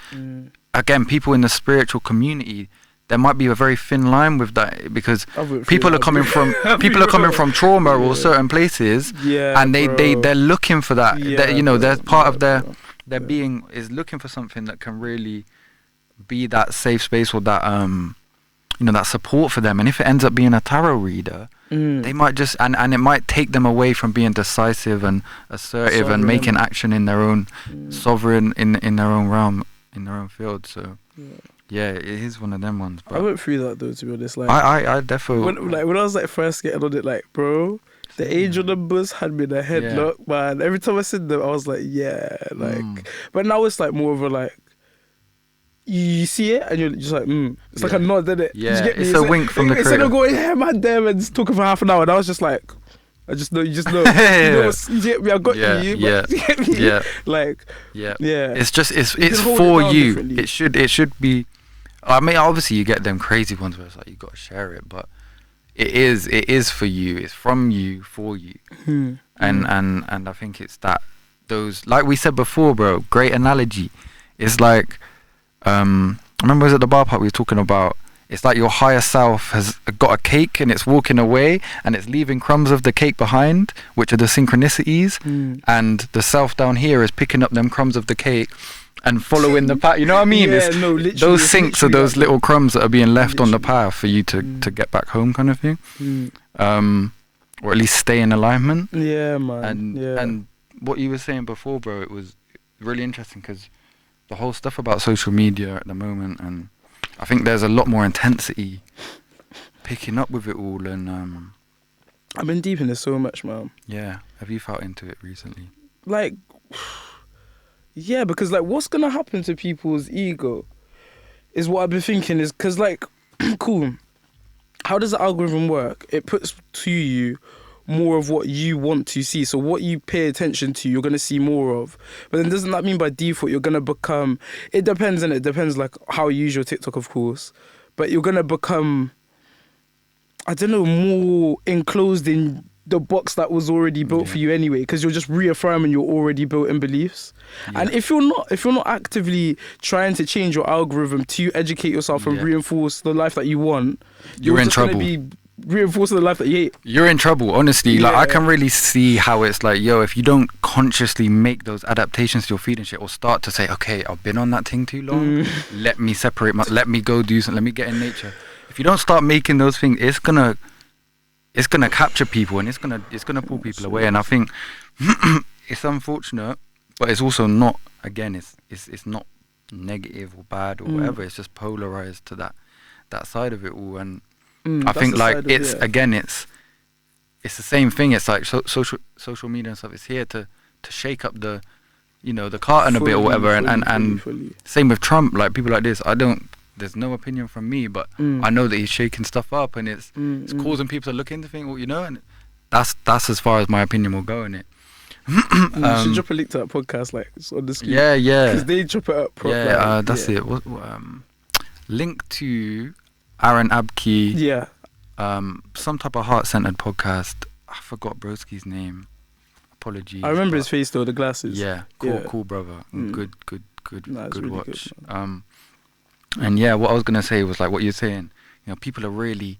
again, people in the spiritual community, there might be a very thin line with that, because people are coming from trauma or certain places, and they're looking for that. You know, they're part of their being is looking for something that can really be that safe space, or that you know, that support for them. And if it ends up being a tarot reader, they might just and it might take them away from being decisive and assertive and making action in their own sovereign in their own realm, in their own field. So. Yeah, it is one of them ones. But I went through that though, to be honest. Like, I definitely when I was like first getting on it, like, bro, the angel numbers had me in a headlock, man. Every time I said them, I was like, But now it's like more of a like, you see it and you're just like, It's like a nod, isn't it? Yeah, it's a wink from the creator. Instead of going, yeah, man, there, and just talking for half an hour, and I was just like, I just know, you just know. You get me, I got you. You get me? Like, It's just, it's for you. It should be. I mean, obviously you get them crazy ones where it's like you got to share it, but it is for you. It's from you, for you. And I think it's that, those, like we said before, bro, great analogy. It's like, I remember it was at the bar park we were talking about, it's like your higher self has got a cake and it's walking away and it's leaving crumbs of the cake behind, which are the synchronicities, and the self down here is picking up them crumbs of the cake and following the path. You know what I mean? Those sinks are those little crumbs that are being left on the path for you to get back home, kind of thing. Or at least stay in alignment. Yeah, man. And what you were saying before, bro, it was really interesting, because the whole stuff about social media at the moment, and I think there's a lot more intensity picking up with it all, and I've been deep in this so much, man. Yeah. Have you felt into it recently? Like, yeah, because like, what's gonna happen to people's ego is what I've been thinking. Is because, like, cool, how does the algorithm work? It puts to you more of what you want to see. So what you pay attention to, you're gonna see more of. But then doesn't that mean by default you're gonna become? It depends, and it depends like how you use your TikTok, of course. But you're gonna become, I don't know, more enclosed in the box that was already built for you anyway, because you're just reaffirming your already built-in beliefs. And if you're not actively trying to change your algorithm to educate yourself and reinforce the life that you want, you're in just trouble. Gonna be reinforcing the life that you hate. You're in trouble, honestly. Like, I can really see how it's like, yo, if you don't consciously make those adaptations to your feed and shit, or start to say, okay, I've been on that thing too long, let me separate let me go do something, let me get in nature. If you don't start making those things, it's gonna capture people, and it's gonna pull people away. And I think it's unfortunate, but it's also not, again, it's not negative or bad or whatever. It's just polarized to that side of it all. And I think like it's again it's the same thing. It's like social media and stuff. It's here to shake up the, you know, the carton a bit or whatever. And same with Trump. Like, people like this, there's no opinion from me, but I know that he's shaking stuff up, and it's causing people to look into things, well, you know, and that's as far as my opinion will go in it. You should drop a link to that podcast, like, on the screen. Yeah. Because they drop it up properly. That's it. What, link to Aaron Abke. Yeah. Some type of heart-centered podcast. I forgot broski's name. Apologies. I remember his face though, the glasses. Yeah, cool brother. Good really watch. Good, and yeah, what I was gonna say was like what you're saying. You know, people are really,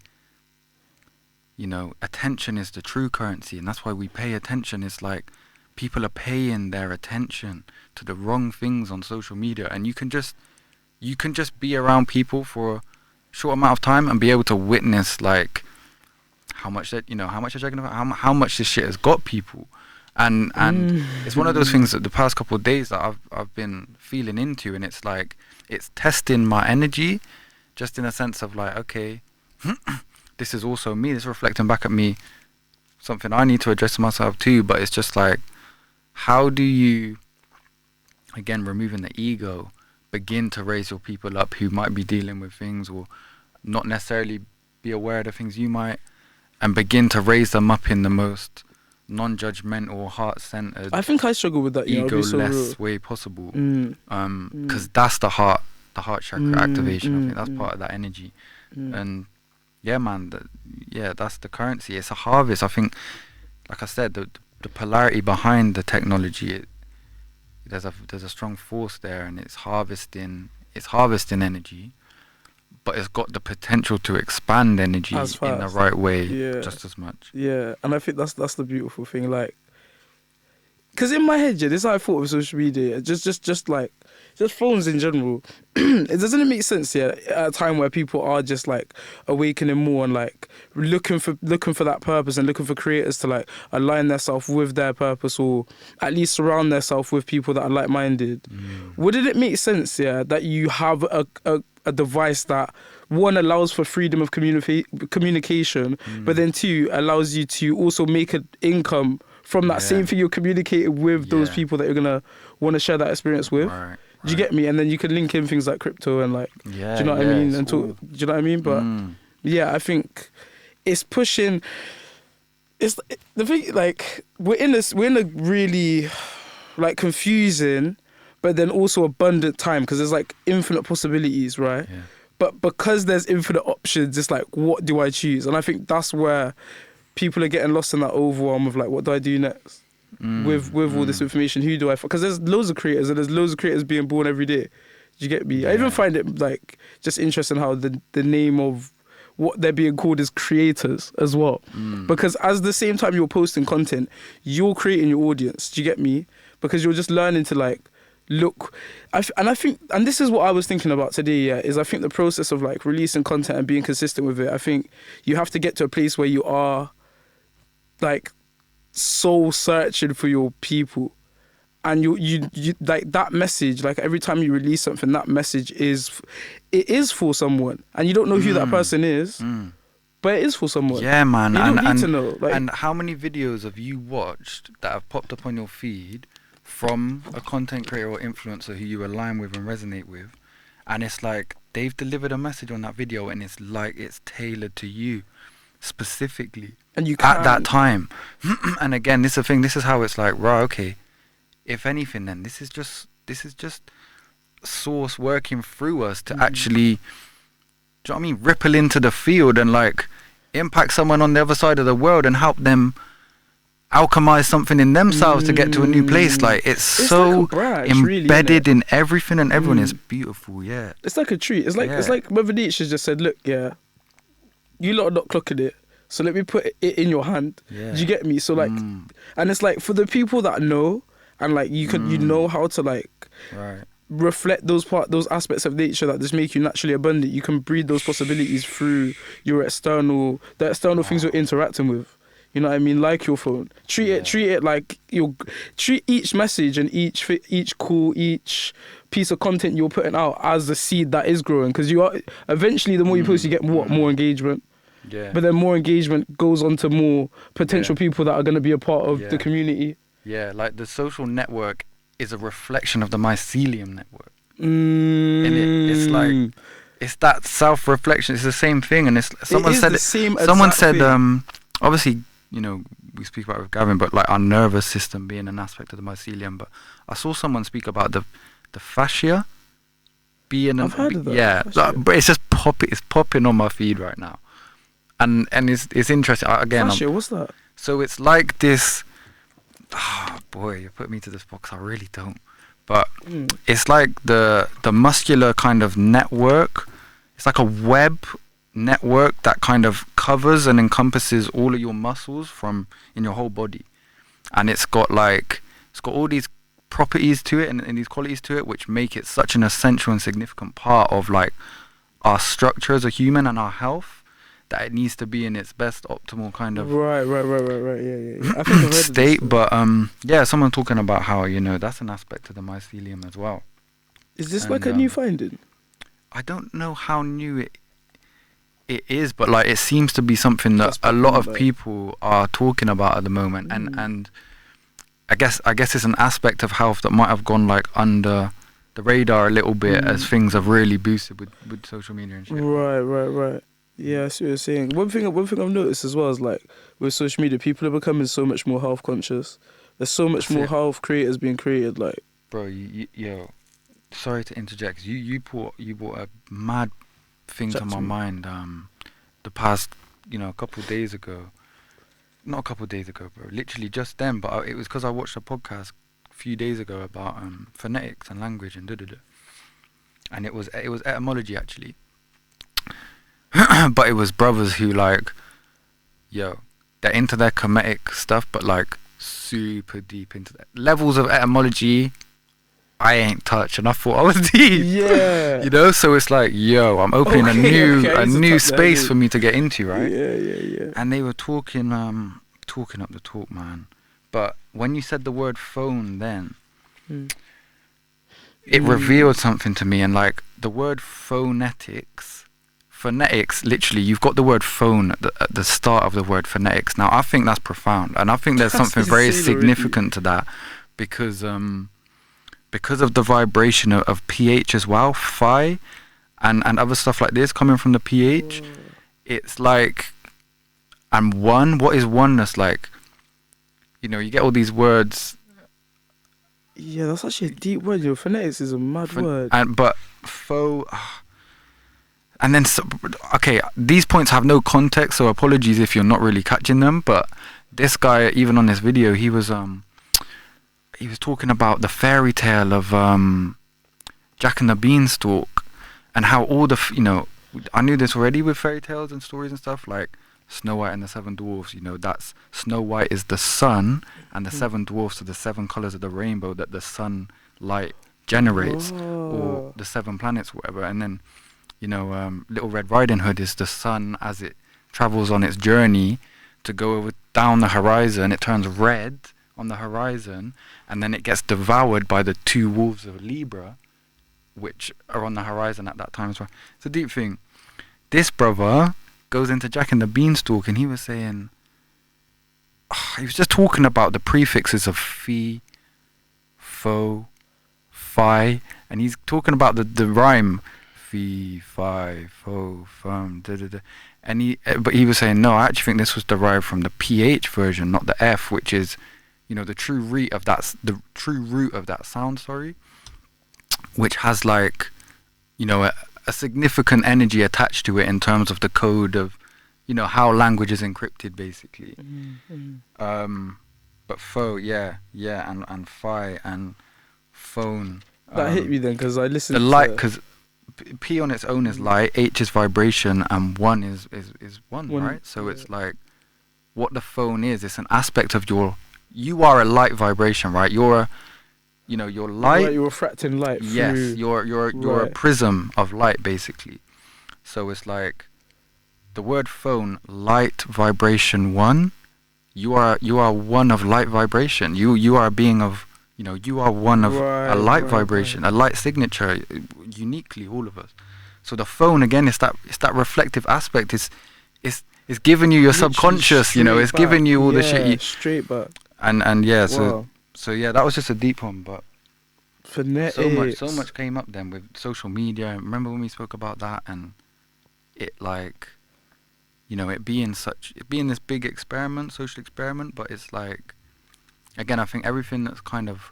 you know, attention is the true currency, and that's why we pay attention. It's like people are paying their attention to the wrong things on social media, and you can just be around people for a short amount of time and be able to witness like how much they're checking about, how much this shit has got people. And it's one of those things that the past couple of days that I've been feeling into, and it's like it's testing my energy, just in a sense of like, okay, this is also me. This is reflecting back at me, something I need to address myself too. But it's just like, how do you, again, removing the ego, begin to raise your people up who might be dealing with things or not necessarily be aware of the things you might, and begin to raise them up in the most non-judgmental, heart-centered, I think I struggle with that, ego-less way possible. Because that's the heart chakra activation. I think that's part of that energy. And yeah, man, that's the currency. It's a harvest. I think, like I said, the polarity behind the technology, there's a strong force there, and it's harvesting energy, but it's got the potential to expand energy in the right way, just as much. Yeah, and I think that's the beautiful thing. Like, because in my head, this is how I thought of social media. Just phones in general. It doesn't make sense, at a time where people are just like awakening more and like looking for that purpose and looking for creators to like align themselves with their purpose, or at least surround themselves with people that are like-minded. Wouldn't it make sense, that you have a device that, one, allows for freedom of communication, but then two, allows you to also make an income from that same thing you're communicating with those people that you're gonna want to share that experience with. Do you get me? And then you can link in things like crypto and like, do you know what I mean? And talk, do you know what I mean? But yeah, I think it's pushing. It's the thing. Like we're in a really like confusing, but then also abundant time, because there's like infinite possibilities, right? Yeah. But because there's infinite options, it's like, what do I choose? And I think that's where people are getting lost in that overwhelm of like, what do I do next? With all this information, who do I? Because there's loads of creators, and there's loads of creators being born every day. Do you get me? I even find it like just interesting how the name of what they're being called is creators as well. Because at the same time you're posting content, you're creating your audience. Do you get me? Because you're just learning to like look. I think this is what I was thinking about today. Is I think the process of like releasing content and being consistent with it. I think you have to get to a place where you are like soul searching for your people, and you like that message, like every time you release something, that message is for someone, and you don't know who that person is, but it is for someone. Yeah, man. You don't need to know. Like, and how many videos have you watched that have popped up on your feed from a content creator or influencer who you align with and resonate with, and it's like they've delivered a message on that video, and it's like it's tailored to you specifically, and you at that time. And again, this is the thing. This is how it's like, right? Okay, if anything, then this is just source working through us to actually, do you know what I mean? Ripple into the field and like impact someone on the other side of the world and help them alchemize something in themselves to get to a new place. Like it's so like branch, embedded really, in everything and everyone. It's beautiful. Yeah, it's like a tree. It's like Mother Nature just said, look, you lot are not clocking it, so let me put it in your hand. Do you get me? So like, and it's like for the people that know, and like you know how to like reflect those aspects of nature that just make you naturally abundant. You can breed those possibilities through the external things you're interacting with. You know what I mean? Like your phone. Treat it like treat each message and each call, each piece of content you're putting out as the seed that is growing. Because you are eventually, the more you post, you get more engagement. Yeah. But then more engagement goes on to more potential people that are going to be a part of the community. Yeah, like the social network is a reflection of the mycelium network. And it's like, it's that self-reflection. It's the same thing. And someone said, obviously, you know, we speak about it with Gavin, but like our nervous system being an aspect of the mycelium. But I saw someone speak about the fascia being. I've heard of that. Yeah, but it's just popping on my feed right now, and it's interesting. Again, fascia, what's that? So it's like this. boy, you put me to this box. I really don't. But it's like the muscular kind of network. It's like a web network that kind of covers and encompasses all of your muscles from in your whole body, and it's got all these properties to it and these qualities to it which make it such an essential and significant part of like our structure as a human and our health, that it needs to be in its best optimal kind of right. Yeah. I think I've heard state. of this. But someone talking about how, you know, that's an aspect of the mycelium as well. Is this like a new finding? I don't know how new it is, but like it seems to be something that a lot of people are talking about at the moment, and I guess it's an aspect of health that might have gone like under the radar a little bit as things have really boosted with social media and shit. Right. Yeah, I see what you're saying. One thing I've noticed as well is like with social media, people are becoming so much more health conscious. There's so much more health creators being created. Like, bro, yo, sorry to interject. You brought a mad thing to my mind. The past, a couple of days ago. Not a couple of days ago, bro. Literally just then. But it was because I watched a podcast a few days ago about phonetics and language and and it was etymology actually. But it was brothers who like, they're into their comedic stuff, but like super deep into that. Levels of etymology I ain't touched, and I thought I was deep. Yeah. So it's like, I'm opening a new space for me to get into, right? Yeah. And they were talking up the talk, man. But when you said the word phone then, it revealed something to me, and like the word phonetics, literally, you've got the word phone at the start of the word phonetics. Now, I think that's profound, and I think there's something very significant to that, because of the vibration of pH as well, phi, and other stuff like this coming from the pH. It's like, and what is oneness like? You get all these words. Yeah, that's actually a deep word. Phonetics is a mad word. But faux. And then, okay, these points have no context, so apologies if you're not really catching them. But this guy, even on this video, he was talking about the fairy tale of Jack and the Beanstalk, and how all the I knew this already with fairy tales and stories and stuff, like Snow White and the Seven Dwarfs. That's Snow White is the sun, and the seven dwarfs are the seven colors of the rainbow that the sunlight generates, or the seven planets, whatever. And then Little Red Riding Hood is the sun as it travels on its journey to go down the horizon. It turns red on the horizon, and then it gets devoured by the two wolves of Libra, which are on the horizon at that time as well. It's a deep thing. This brother goes into Jack and the Beanstalk, and he was saying, he was just talking about the prefixes of fi, fo, fi, and he's talking about the rhyme fi, fi, fo, fum, and but he was saying, no, I actually think this was derived from the pH version, not the F, which is the true root of that sound, which has like a significant energy attached to it in terms of the code of how language is encrypted, basically. But faux, and phi and phone, that hit me then, because I listened the light, because P on its own is light, H is vibration, and one is one, right? So it's like what the phone is. It's an aspect of you are a light vibration, right? You're your light. Like you're refracting light. Yes, you're a prism of light, basically. So it's like the word phone, light vibration one. You are one of light vibration. You are a being of you are one of a light vibration, a light signature, uniquely, all of us. So the phone again is that reflective aspect. Is giving you your subconscious. It's giving you all the shit. Straight back. And yeah, so yeah, that was just a deep one, but phonetics. So much came up then with social media. Remember when we spoke about that, and it like, it being this big experiment, social experiment, but it's like, again, I think everything that's kind of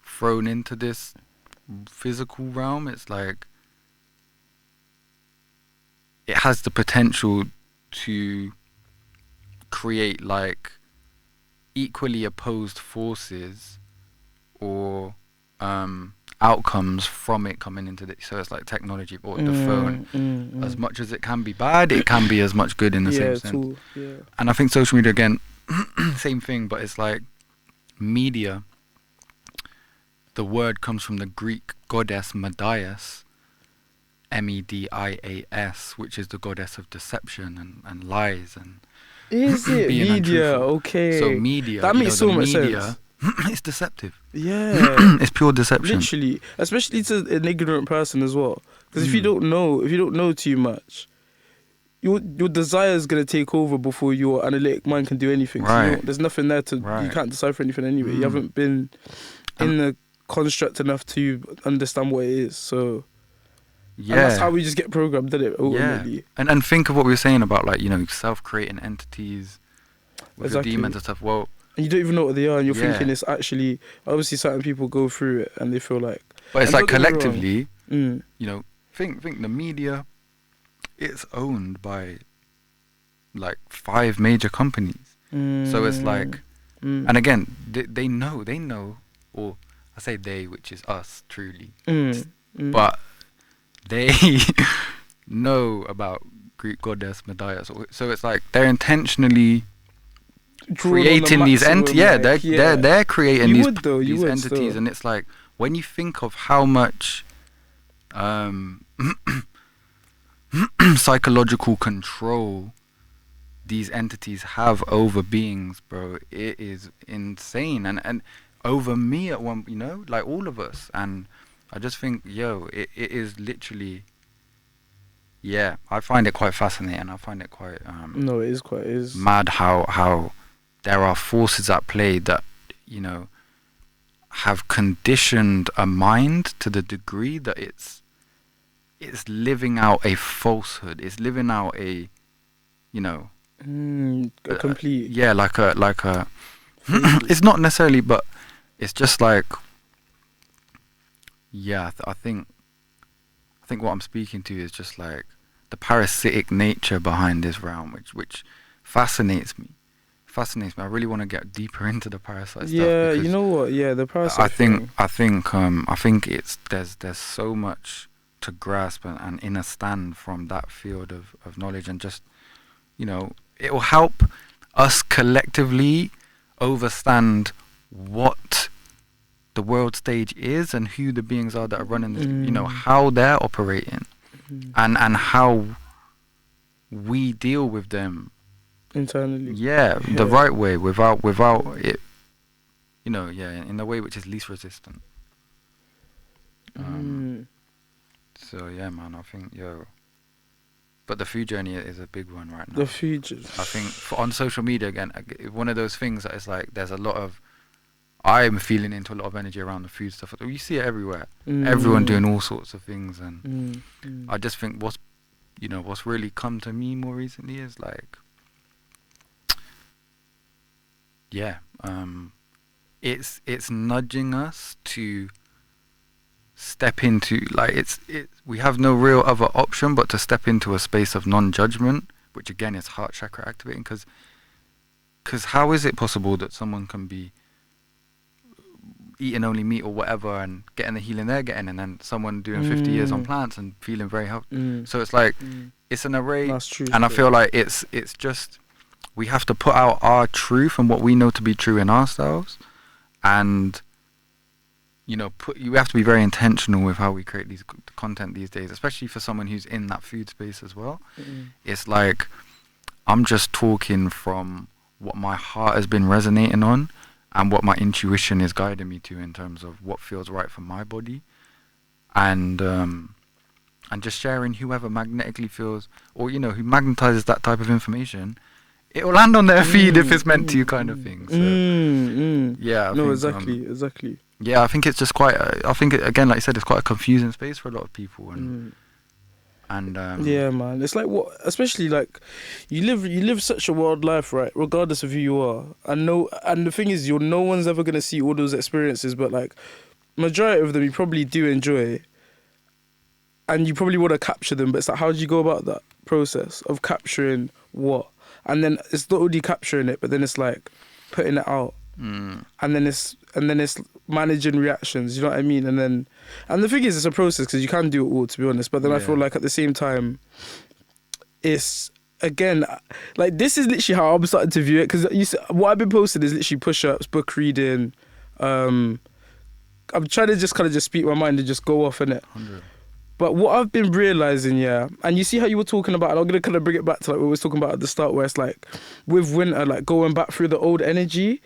thrown into this physical realm, it's like it has the potential to create like equally opposed forces or outcomes from it coming into the, so it's like technology or the phone. As much as it can be bad, it can be as much good in the same sense. And I think social media, again, same thing, but it's like media. The word comes from the Greek goddess Medias, Medias, which is the goddess of deception and lies and is it being media? untruthful. Okay, So media, that makes so much media, sense. It's deceptive. Yeah, It's pure deception. literally, especially to an ignorant person as well. Because if you don't know too much, your desire is gonna take over before your analytic mind can do anything. Right. So there's nothing there to. You can't decipher anything anyway. You haven't been in the construct enough to understand what it is. So yeah, and that's how we just get programmed, did it? Ultimately. Yeah. And think of what we were saying about, like, self-creating entities with the demons and stuff. Well, and you don't even know what they are, and you're thinking it's actually, obviously certain people go through it and they feel like, but it's like collectively, think the media, it's owned by like 5 major companies. So it's like, and again, they know, or I say they, which is us, truly, but they know about Greek goddess Medias. So it's like they're intentionally creating these entities. They're creating these entities, and it's like, when you think of how much psychological control these entities have over beings, bro, it is insane. And over me at one, like all of us. And I just think, it is literally, I find it quite fascinating. I find it quite no, it is mad how there are forces at play that have conditioned a mind to the degree that it's living out a falsehood. It's living out a a complete like a it's not necessarily, but it's just like, I think what I'm speaking to is just like the parasitic nature behind this realm, which fascinates me. I really want to get deeper into the parasite stuff. Yeah, you know what? Yeah, the parasite. I think it's there's so much to grasp and understand from that field of knowledge, and just it will help us collectively understand what the world stage is and who the beings are that are running this, how they're operating, and how we deal with them internally. The right way, without it, in the way which is least resistant. So yeah, man, I think but the food journey is a big one right now. The food. I think on social media, again, one of those things that is like, there's a lot of, I'm feeling into a lot of energy around the food stuff. You see it everywhere. Everyone doing all sorts of things, and I just think what's really come to me more recently is like, it's nudging us to step into, like, we have no real other option but to step into a space of non-judgment, which again is heart chakra activating, because how is it possible that someone can be eating only meat or whatever and getting the healing they're getting, and then someone doing 50 years on plants and feeling very healthy? So it's like, it's an array. That's true, and I feel like it's just, we have to put out our truth and what we know to be true in ourselves, and you have to be very intentional with how we create these content these days, especially for someone who's in that food space as well. It's like, I'm just talking from what my heart has been resonating on and what my intuition is guiding me to in terms of what feels right for my body, and just sharing whoever magnetically feels, or who magnetizes that type of information, it will land on their feed if it's meant to, kind of thing. So I think, exactly. Yeah, I think it's just quite. I think again, like you said, it's quite a confusing space for a lot of people, and yeah, man. It's like, what, especially like, you live such a wild life, right? Regardless of who you are, and the thing is, no one's ever gonna see all those experiences, but like, majority of them you probably do enjoy, and you probably want to capture them. But it's like, how do you go about that process of capturing what? And then it's not only capturing it, but then it's like, putting it out, Mm. and then it's managing reactions. You know what I mean? And the thing is, it's a process because you can do it all, to be honest. But then I feel like at the same time, it's again like this is literally how I'm starting to view it, because what I've been posting is literally push-ups, book reading. I'm trying to just kind of just speak my mind and just go off in it. 100. But what I've been realising, and you see how you were talking about, and I'm going to kind of bring it back to like what we were talking about at the start, where it's like, with winter, like going back through the old energy,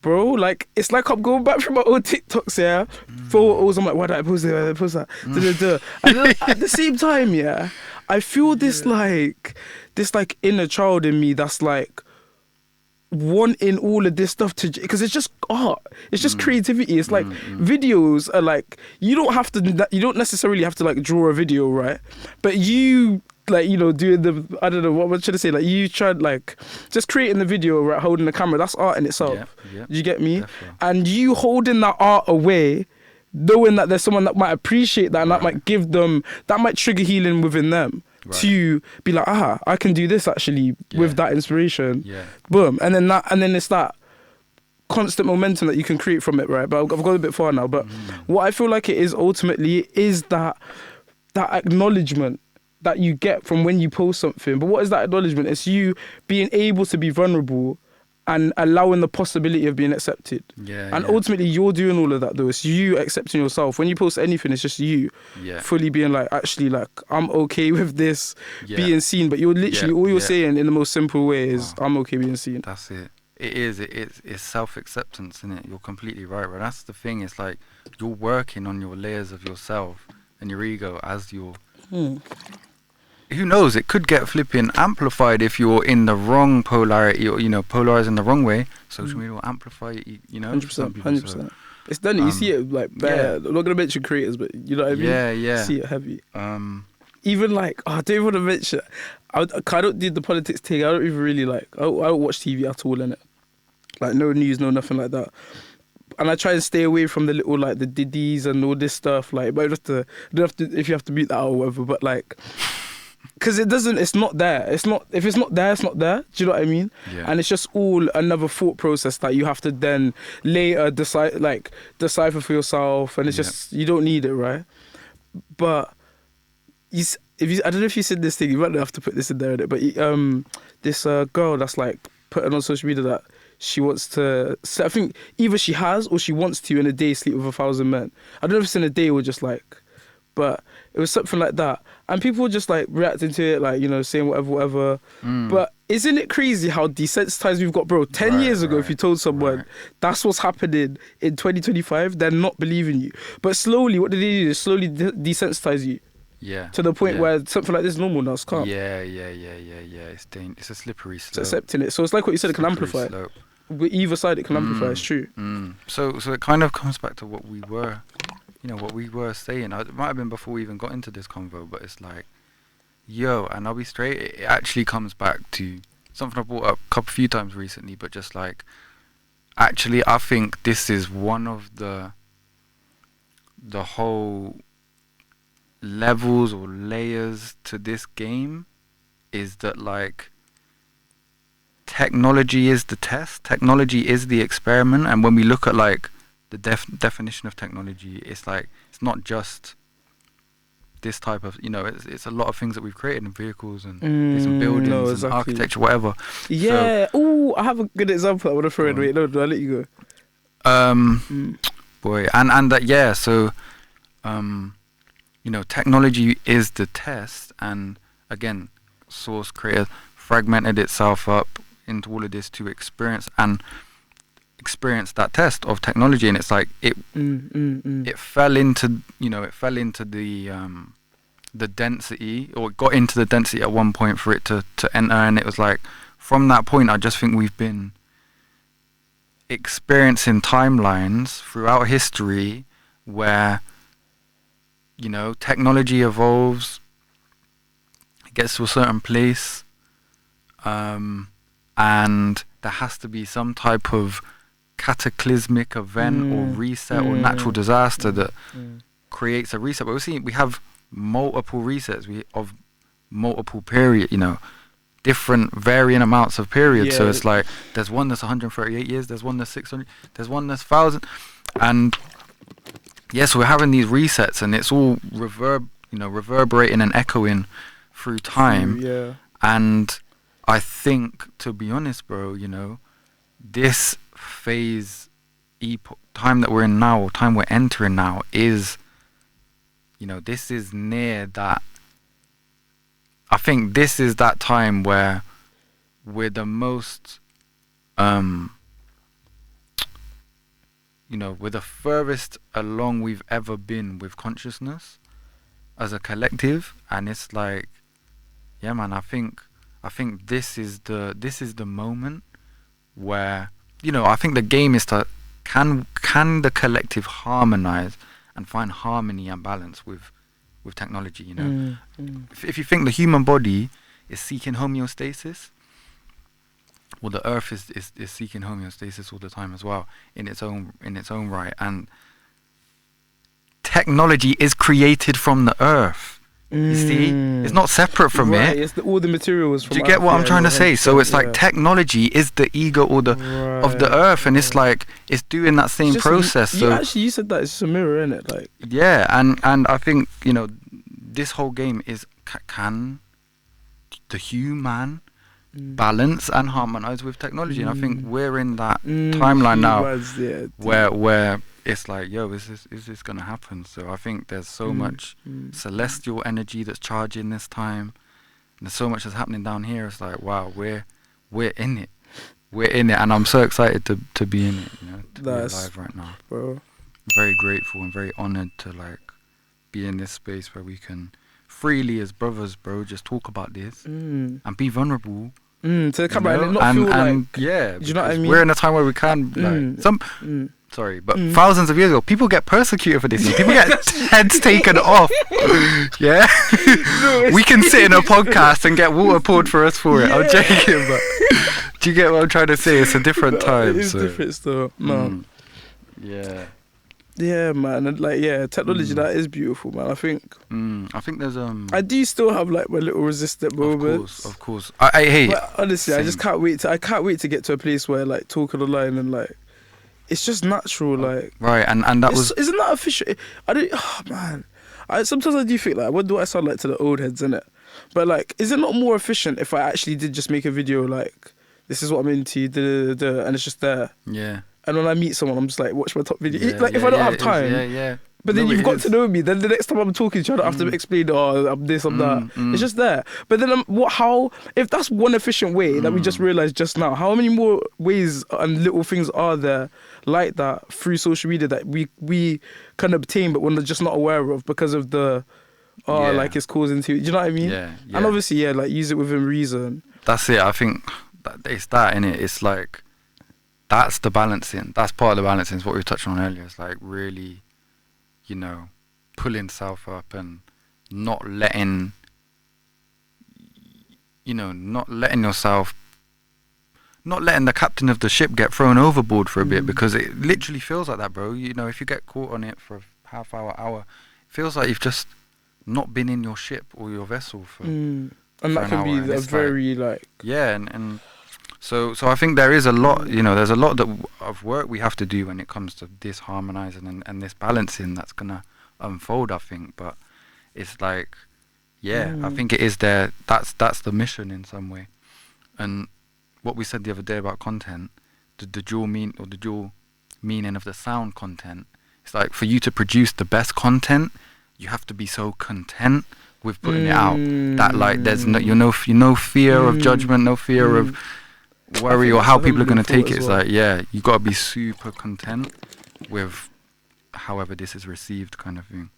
bro, like, it's like I'm going back through my old TikToks, photos, I'm like, why did I post that, why did I post that, And then, at the same time, I feel this inner child in me that's like, wanting all of this stuff to, because it's just art, it's just creativity. It's like videos are like, you don't necessarily have to like draw a video, right? But you like, you know, doing the, I don't know what should I say, like you tried like just creating the video, right, holding the camera, that's art in itself. Yeah, you get me? definitely. And you holding that art away, knowing that there's someone that might appreciate that, and that might give them, that might trigger healing within them. To be like, I can do this actually with that inspiration. Boom. And then it's that constant momentum that you can create from it, right? But I've gone a bit far now. But what I feel like it is ultimately is that acknowledgement that you get from when you post something. But what is that acknowledgement? It's you being able to be vulnerable and allowing the possibility of being accepted. And ultimately, you're doing all of that, though. It's you accepting yourself. When you post anything, it's just you fully being like, actually, like, I'm okay with this being seen. But you're literally, all you're saying in the most simple way is, I'm okay being seen. That's it. It's self-acceptance, isn't it? You're completely right, bro. That's the thing. It's like, you're working on your layers of yourself and your ego as you're... Who knows? It could get flipping amplified if you're in the wrong polarity, or, you know, polarized in the wrong way. Social media will amplify it, you know. 100%. So, it's done. You see it like bare. I'm not gonna mention creators, but you know what I mean. Yeah. You see it heavy. Even like, I don't even want to mention. I don't do the politics thing. I don't even really like. I don't watch TV at all, innit? Like no news, no nothing like that. And I try and stay away from the little like the diddies and all this stuff. Like, but you don't have to if you have to mute that out or whatever. But like. Because it's not there. If it's not there, it's not there. Do you know what I mean? And it's just all another thought process that you have to then later decipher for yourself. And it's just, you don't need it, right? But I don't know if you said this thing, you might have to put this in there, but this girl that's like putting on social media that she wants to, so I think either she has or she wants to in a day sleep with 1,000 men. I don't know if it's in a day or just like, but it was something like that. And people were just like reacting to it, like, you know, saying whatever. But isn't it crazy how desensitized we've got, bro? 10 years ago, if you told someone that's what's happening in 2025, they're not believing you. But slowly, what did they do? They slowly desensitize you. To the point where something like this is normal now. It's calm. It's a slippery slope. It's accepting it. So it's like what you said, it can amplify. With either side, it can amplify. It's true. So it kind of comes back to what we were. You know, what we were saying, it might have been before we even got into this convo, but it's like, and I'll be straight, it actually comes back to something I brought up a few times recently, but just like, actually, I think this is one of the whole levels or layers to this game, is that like, technology is the test, technology is the experiment, and when we look at like, the definition of technology, it's like, it's not just this type of, you know, it's a lot of things that we've created in vehicles and some buildings and architecture, whatever. So, I have a good example I want to throw in. Wait, no, I'll let you go. Boy, and that, so, you know, technology is the test, and again, Source Creator fragmented itself up into all of this to experience that test of technology, and it's like it fell into, you know, the density, or it got into the density at one point for it to enter, and it was like, from that point I just think we've been experiencing timelines throughout history where, you know, technology evolves, it gets to a certain place, and there has to be some type of cataclysmic event or reset or natural disaster that creates a reset. But we have multiple resets of multiple period, you know, different varying amounts of periods. So it's like there's one that's 138 years, there's one that's 600, there's one that's 1,000, and so we're having these resets, and it's all reverberating and echoing through time. And I think, to be honest, bro, this phase, time that we're in now, or time we're entering now, is, this is near that. I think this is that time where we're the most, we're the furthest along we've ever been with consciousness as a collective, and it's like, yeah, man, I think this is the moment where, I think the game is to can the collective harmonize and find harmony and balance with technology, If you think the human body is seeking homeostasis, well, the earth is seeking homeostasis all the time as well, in its own right, and technology is created from the earth. You see, it's not separate from it. It's all the materials. Do you get what I'm trying to say? So it's like technology is the ego or the of the earth, and it's like it's doing that same process. So you said that it's a mirror, isn't it? Like, yeah, and I think this whole game is can the human balance and harmonize with technology, and I think we're in that timeline now where it's like, yo, is this gonna happen? So I think there's so much celestial energy that's charging this time, and there's so much that's happening down here. It's like, wow, we're in it, and I'm so excited to be in it, to be alive right now, bro. Very grateful and very honored to like be in this space where we can freely as brothers, bro, just talk about this and be vulnerable. To come out and not feel like, yeah, do you know what I mean? We're in a time where we can but thousands of years ago, people get persecuted for this. People get heads taken off. Yeah, we can sit in a podcast and get water poured for us for it. I'm joking, but do you get what I'm trying to say? It's a different time. It's different still. No. Yeah, man, and like, technology that is beautiful, man. I think there's I do still have like my little resistant moments. Of course. I but honestly, I just can't wait to get to a place where like talking online and like it's just natural, like right. And that was isn't that official? Sometimes I do think like, what do I sound like to the old heads, innit? But like, is it not more efficient if I actually did just make a video like, this is what I'm into, and it's just there? Yeah. And when I meet someone, I'm just like, watch my top video. If I don't have time, but then you've got to know me. Then the next time I'm talking to you, I don't have to explain, I'm this, I'm that. It's just there. But then if that's one efficient way that we just realised just now, how many more ways and little things are there like that through social media that we can obtain, but we're just not aware of because of the, like it's causing to, do you know what I mean? Yeah. And obviously, like use it within reason. That's it. I think it's that, innit? It's like, that's the balancing. That's part of the balancing. Is what we were touching on earlier. It's like really, pulling self up and not letting yourself, not letting the captain of the ship get thrown overboard for a bit, because it literally feels like that, bro. If you get caught on it for a half hour, it feels like you've just not been in your ship or your vessel for and that can be a very like and so I think there is a lot, there's a lot of work we have to do when it comes to this harmonizing and this balancing that's gonna unfold, I think. But it's like, I think it is there. That's the mission in some way. And what we said the other day about content, the dual meaning of the sound content. It's like, for you to produce the best content, you have to be so content with putting it out that like there's no fear of judgment, no fear of worry or how people are going to take it. It's like, you got to be super content with however this is received, kind of thing.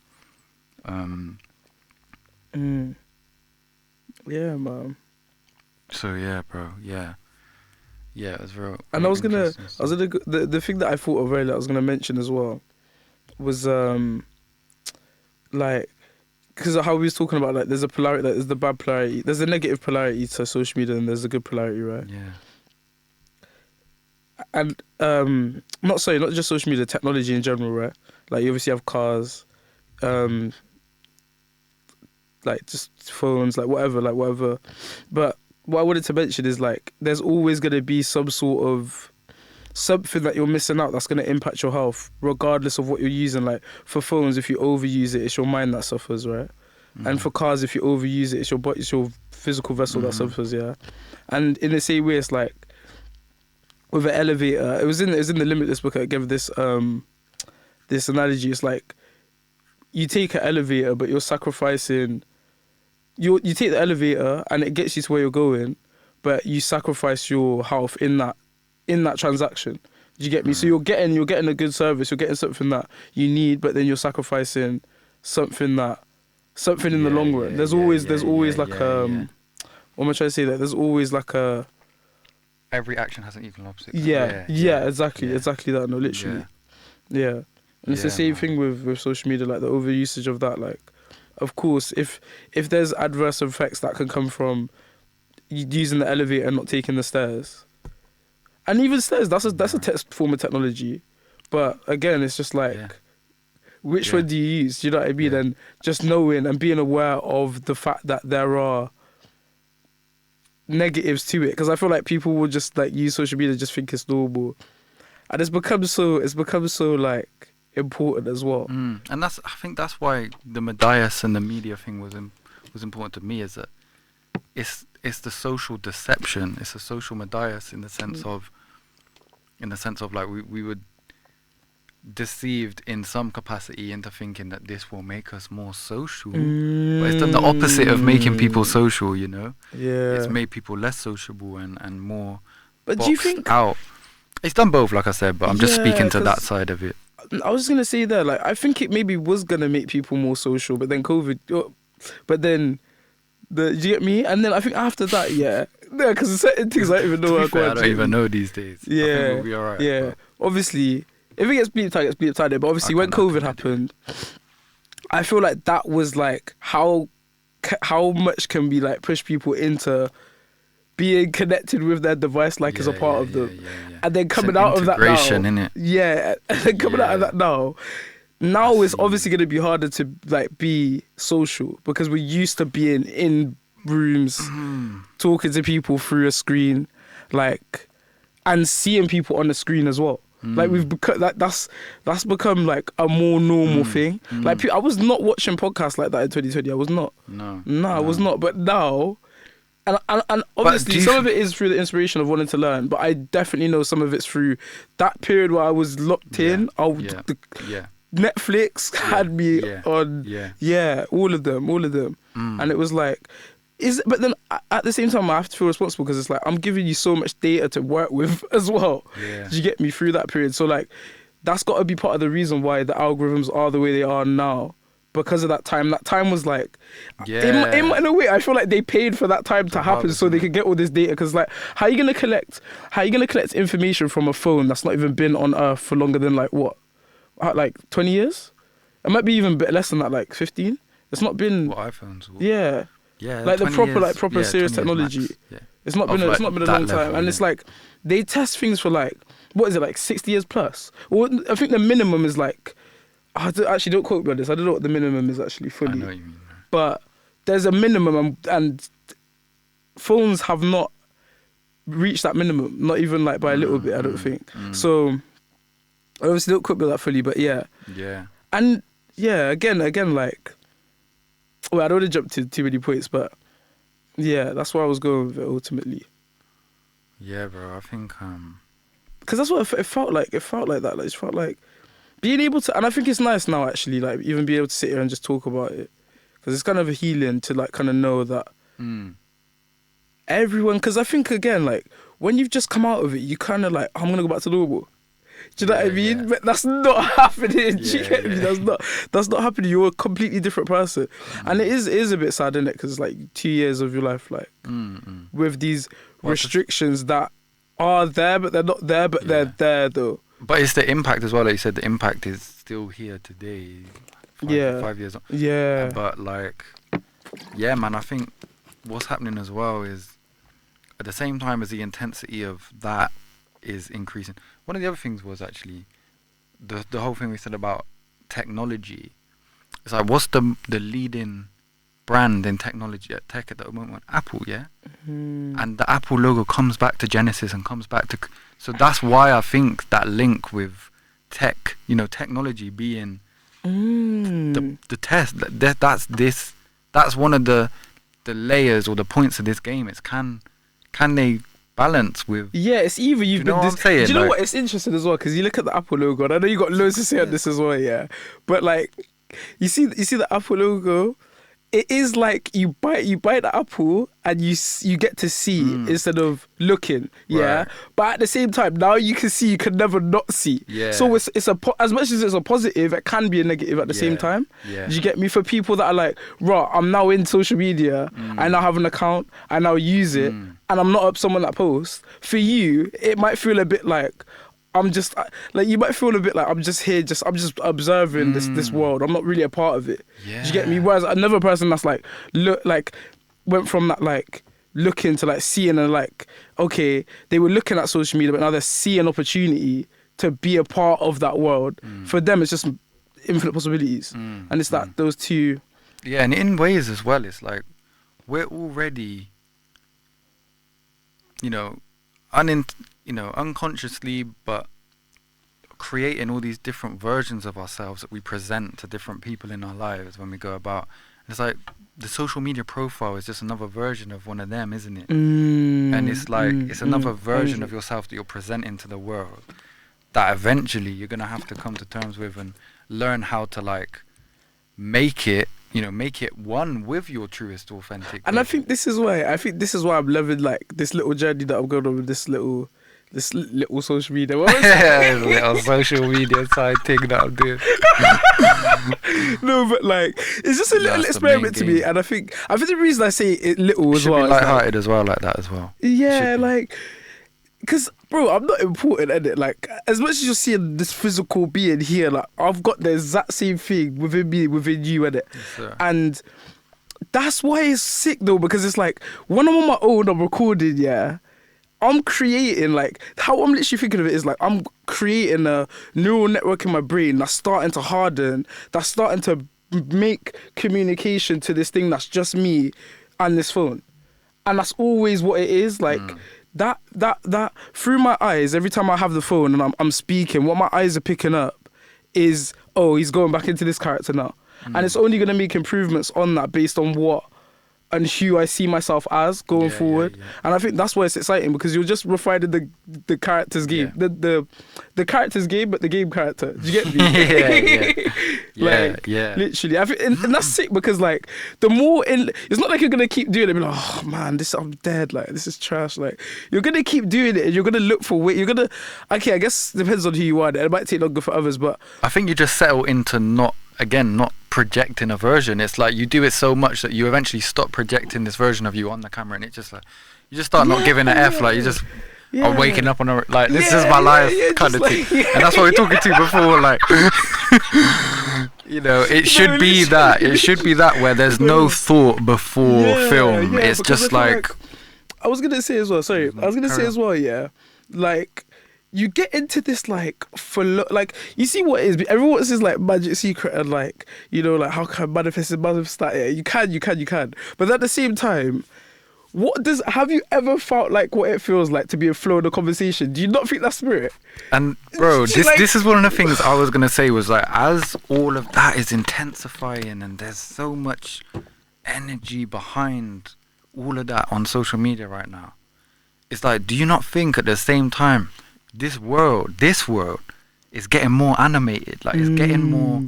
Yeah, man. So bro, it was very. And the thing that I thought of earlier, I was gonna mention as well, was like, because how we was talking about, like, there's a polarity, like, there's the bad polarity, there's a negative polarity to social media, and there's a good polarity, right? Yeah. And not just social media, technology in general, right? Like, you obviously have cars, like just phones, like whatever. But what I wanted to mention is like there's always going to be some sort of something that you're missing out that's going to impact your health regardless of what you're using. Like for phones, if you overuse it, it's your mind that suffers, right? And for cars, if you overuse it, it's your body, it's your physical vessel that suffers, yeah. And in the same way, it's like with an elevator, it was in the Limitless book. I gave this this analogy. It's like you take an elevator, but you're sacrificing. You take the elevator and it gets you to where you're going, but you sacrifice your health in that transaction. Do you get me? So you're getting a good service. You're getting something that you need, but then you're sacrificing something in the long run. There's always like what am I trying to say? That there's always like a every action has an equal opposite. Exactly that. No, literally. Yeah. And it's the same thing with social media, like the overusage of that. Like, of course, if there's adverse effects that can come from using the elevator and not taking the stairs, and even stairs, that's a form of technology. But again, it's just like, which one do you use? Do you know what I mean? And just knowing and being aware of the fact that there are negatives to it, because I feel like people will just like use social media, just think it's normal, and it's become so like important as well. And I think that's why the Medias and the media thing was important to me, is that it's the social deception. It's a social Medias in the sense of like we were deceived in some capacity into thinking that this will make us more social, but it's done the opposite of making people social, you know. It's made people less sociable and more but do you think out. It's done both, like I said, but I'm just speaking to that side of it. I was gonna say that, like, I think it maybe was gonna make people more social, but then COVID, do you get me? And then I think after that, because there's certain things I don't even know. I don't even know these days. I think we'll be alright. Yeah, obviously, if it gets bleeped out, it gets bleeped out there. But obviously, when COVID happened, I feel like that was like how much can we like push people into being connected with their device, like as a part of them, and then coming out of that now, innit? And then coming out of that now it's obviously going to be harder to like be social because we're used to being in rooms, talking to people through a screen, like, and seeing people on the screen as well. Like we've become that's become like a more normal thing. Like I was not watching podcasts like that in 2020. I was not. No, I was not. But now. And obviously some of it is through the inspiration of wanting to learn, but I definitely know some of it's through that period where I was locked in. Netflix had me on, all of them. And it was like, but then at the same time I have to feel responsible because it's like I'm giving you so much data to work with as well. Do you get me, through that period? So like that's got to be part of the reason why the algorithms are the way they are now. Because of that time was like, in a way, I feel like they paid for that time to happen so they could get all this data. Because like, how are you gonna collect information from a phone that's not even been on Earth for longer than like 20 years? It might be even less than that, like 15. It's not been iPhones. Like the proper serious technology. It's not been a long time, and it's like they test things for like, what is it, like 60 years plus? Well, I think the minimum is like. Actually, don't quote me on this. I don't know what the minimum is actually fully. I know what you mean. But there's a minimum, and phones have not reached that minimum. Not even like by a little bit, I don't think. So, obviously, don't quote me on that fully, but yeah. And again, like, well, I don't want to jump to too many points, but that's where I was going with it ultimately. Yeah, bro. I think because that's what it felt like. It felt like that. Like, it felt like. Being able to, and I think it's nice now actually, like even be able to sit here and just talk about it, because it's kind of a healing to like kind of know that everyone, because I think again, like when you've just come out of it, you kind of like, I'm gonna go back to normal. Do you know what I mean? But that's not happening. Do you get me? That's not happening. You're a completely different person, and it is a bit sad, isn't it? Because it's like 2 years of your life, like with these restrictions that are there, but they're not there, but they're there though. But it's the impact as well. Like you said, the impact is still here today. 5 years on. Yeah. But like, man, I think what's happening as well is at the same time as the intensity of that is increasing. One of the other things was actually the whole thing we said about technology. It's like, what's the leading brand in technology at tech at the moment, Apple, yeah, and the Apple logo comes back to Genesis and comes back to. So that's why I think that link with tech, technology being the test. That's one of the layers or the points of this game. It's can they balance with? Yeah, it's either you've been. What I'm saying? Do you know what? It's interesting as well because you look at the Apple logo, and I know you got loads to say on this as well. Yeah, but like, you see the Apple logo. It is like you bite the apple and you get to see instead of looking, yeah. Right. But at the same time, now you can see, you can never not see. Yeah. So it's as much as it's a positive, it can be a negative at the same time. Yeah. Do you get me? For people that are like, right, I'm now in social media, I now have an account, I now use it, and I'm not someone that posts. For you, it might feel a bit like, I'm just like, you might feel a bit like I'm just here, I'm just observing this world. I'm not really a part of it. Yeah. Do you get me? Whereas another person that's like went from that like looking to like seeing and like, okay, they were looking at social media, but now they're seeing opportunity to be a part of that world. For them, it's just infinite possibilities, and it's that those two. Yeah, and in ways as well, it's like we're already, unconsciously, but creating all these different versions of ourselves that we present to different people in our lives when we go about. It's like the social media profile is just another version of one of them, isn't it? And it's like it's another version of yourself that you're presenting to the world that eventually you're gonna have to come to terms with and learn how to like make it one with your truest authentic. And I think this is why I'm loving like this little journey that I'm going on with this little social media. Little social media side thing that I'm doing. No, but like it's just a little experiment to me, and I think the reason I say it little as well, be lighthearted as well, like that as well. Yeah, like because bro, I'm not important at it. Like as much as you're seeing this physical being here, like I've got the exact same thing within me, within you, at it, and that's why it's sick though, because it's like when I'm on my own, I'm recording, yeah. I'm creating, like, how I'm literally thinking of it is like, I'm creating a neural network in my brain that's starting to harden, that's starting to make communication to this thing that's just me and this phone. And that's always what it is, like, that through my eyes, every time I have the phone and I'm speaking, what my eyes are picking up is, oh, he's going back into this character now. And it's only going to make improvements on that based on what and who I see myself as going forward. Yeah. And I think that's why it's exciting, because you're just refining the character's game. The character's game, but the game character. Do you get me? Literally. I think, and that's sick, because like the more it's not like you're gonna keep doing it and be like, oh man, I'm dead, like this is trash. Like you're gonna keep doing it and you're gonna look for I guess it depends on who you are. It might take longer for others, but I think you just settle into not projecting a version. It's like you do it so much that you eventually stop projecting this version of you on the camera, and it just like you just start not giving an F. Like you just are waking up on a like this is my life kind of thing. And that's what we're talking to before. Like it should be that. It should be that where there's no thought before film. It's just like I was gonna say as well. Sorry, I was gonna say as well. Yeah, like. You get into this like like you see what it is. Everyone wants this like magic secret and like like how can I manifest that? Yeah, you can. But at the same time, have you ever felt like what it feels like to be a flow in a conversation? Do you not think that's spirit? And bro, this is one of the things I was gonna say was like as all of that is intensifying and there's so much energy behind all of that on social media right now. It's like, do you not think at the same time? This world is getting more animated. Like it's getting more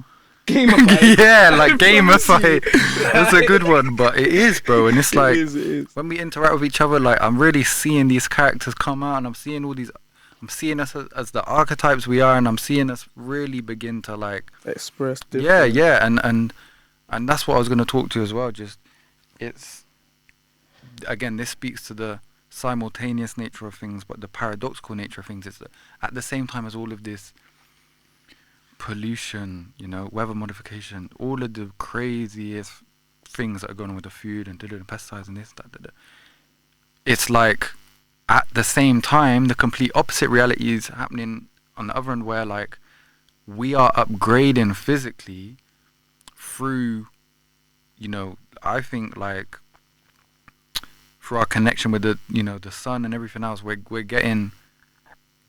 gamified. Like gamified. That's a good one, but it is, bro. And it's like it is. When we interact with each other, like I'm really seeing these characters come out, and I'm seeing us as the archetypes we are, and I'm seeing us really begin to like express different. And that's what I was going to talk to you as well. Just it's again, this speaks to the simultaneous nature of things, but the paradoxical nature of things is that at the same time as all of this pollution, weather modification, all of the craziest things that are going on with the food and pesticides and this, that. It's like at the same time, the complete opposite reality is happening on the other end, where like we are upgrading physically through you know, I think like through our connection with the, you know, the sun and everything else, we're getting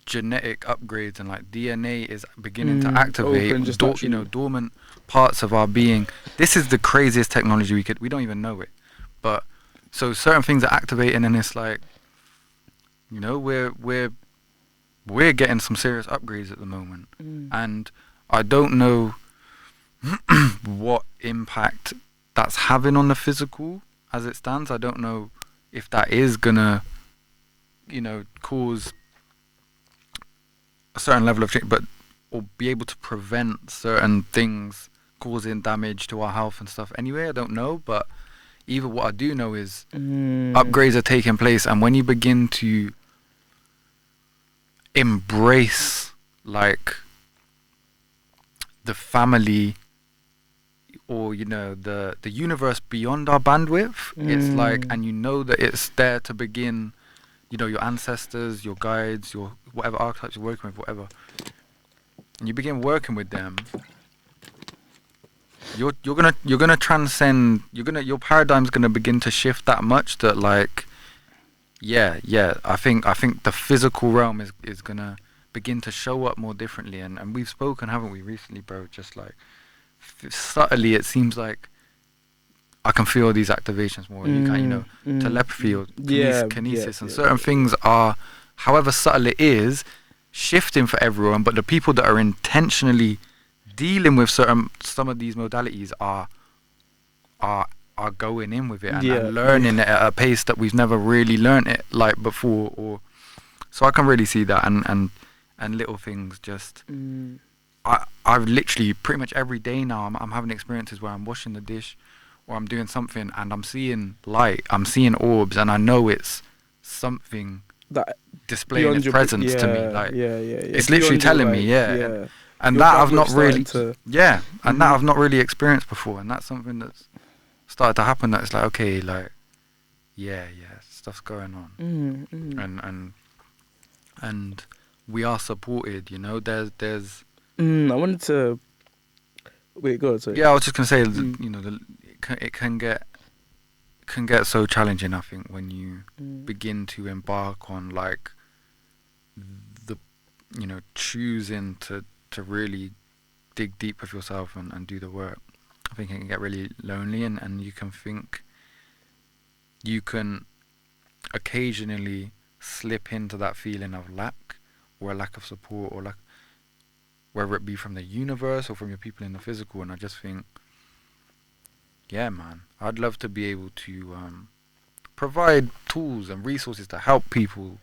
genetic upgrades, and like DNA is beginning to activate you know, dormant parts of our being. This is the craziest technology we don't even know it, but so certain things are activating, and it's like, you know, we're getting some serious upgrades at the moment, and I don't know what impact that's having on the physical as it stands. I don't know if that is gonna, you know, cause a certain level of change, but or be able to prevent certain things causing damage to our health and stuff. Anyway, I don't know, but either what I do know is upgrades are taking place, and when you begin to embrace like the family, or you know, the universe beyond our bandwidth, it's like, and you know that it's there to begin, you know, your ancestors, your guides, your whatever archetypes you're working with, whatever, and you begin working with them, you're gonna transcend, your paradigm's gonna begin to shift that much that like, I think the physical realm is gonna begin to show up more differently, and we've spoken, haven't we, recently, bro? Just like subtly, it seems like I can feel these activations more. You can, you know, telepathy or kinesis, and certain things are, however subtle it is, shifting for everyone. But the people that are intentionally dealing with some of these modalities are going in with it and learning it at a pace that we've never really learned it like before. Or so I can really see that, and little things just. I've literally pretty much every day now I'm having experiences where I'm washing the dish or I'm doing something and I'm seeing light, I'm seeing orbs, and I know it's something that displaying its presence to me. Like it's literally telling me, and that I've not really, and that I've not really experienced before, and that's something that's started to happen. That it's like, okay, like stuff's going on, and we are supported. You know, there's. I wanted to. Wait, go on. Sorry. Yeah, I was just gonna say, you know, it can get so challenging. I think when you begin to embark on like the, you know, choosing to really dig deep with yourself and do the work. I think it can get really lonely, and you can think you can occasionally slip into that feeling of lack or a lack of support, or like whether it be from the universe or from your people in the physical. And I just think, yeah, man, I'd love to be able to provide tools and resources to help people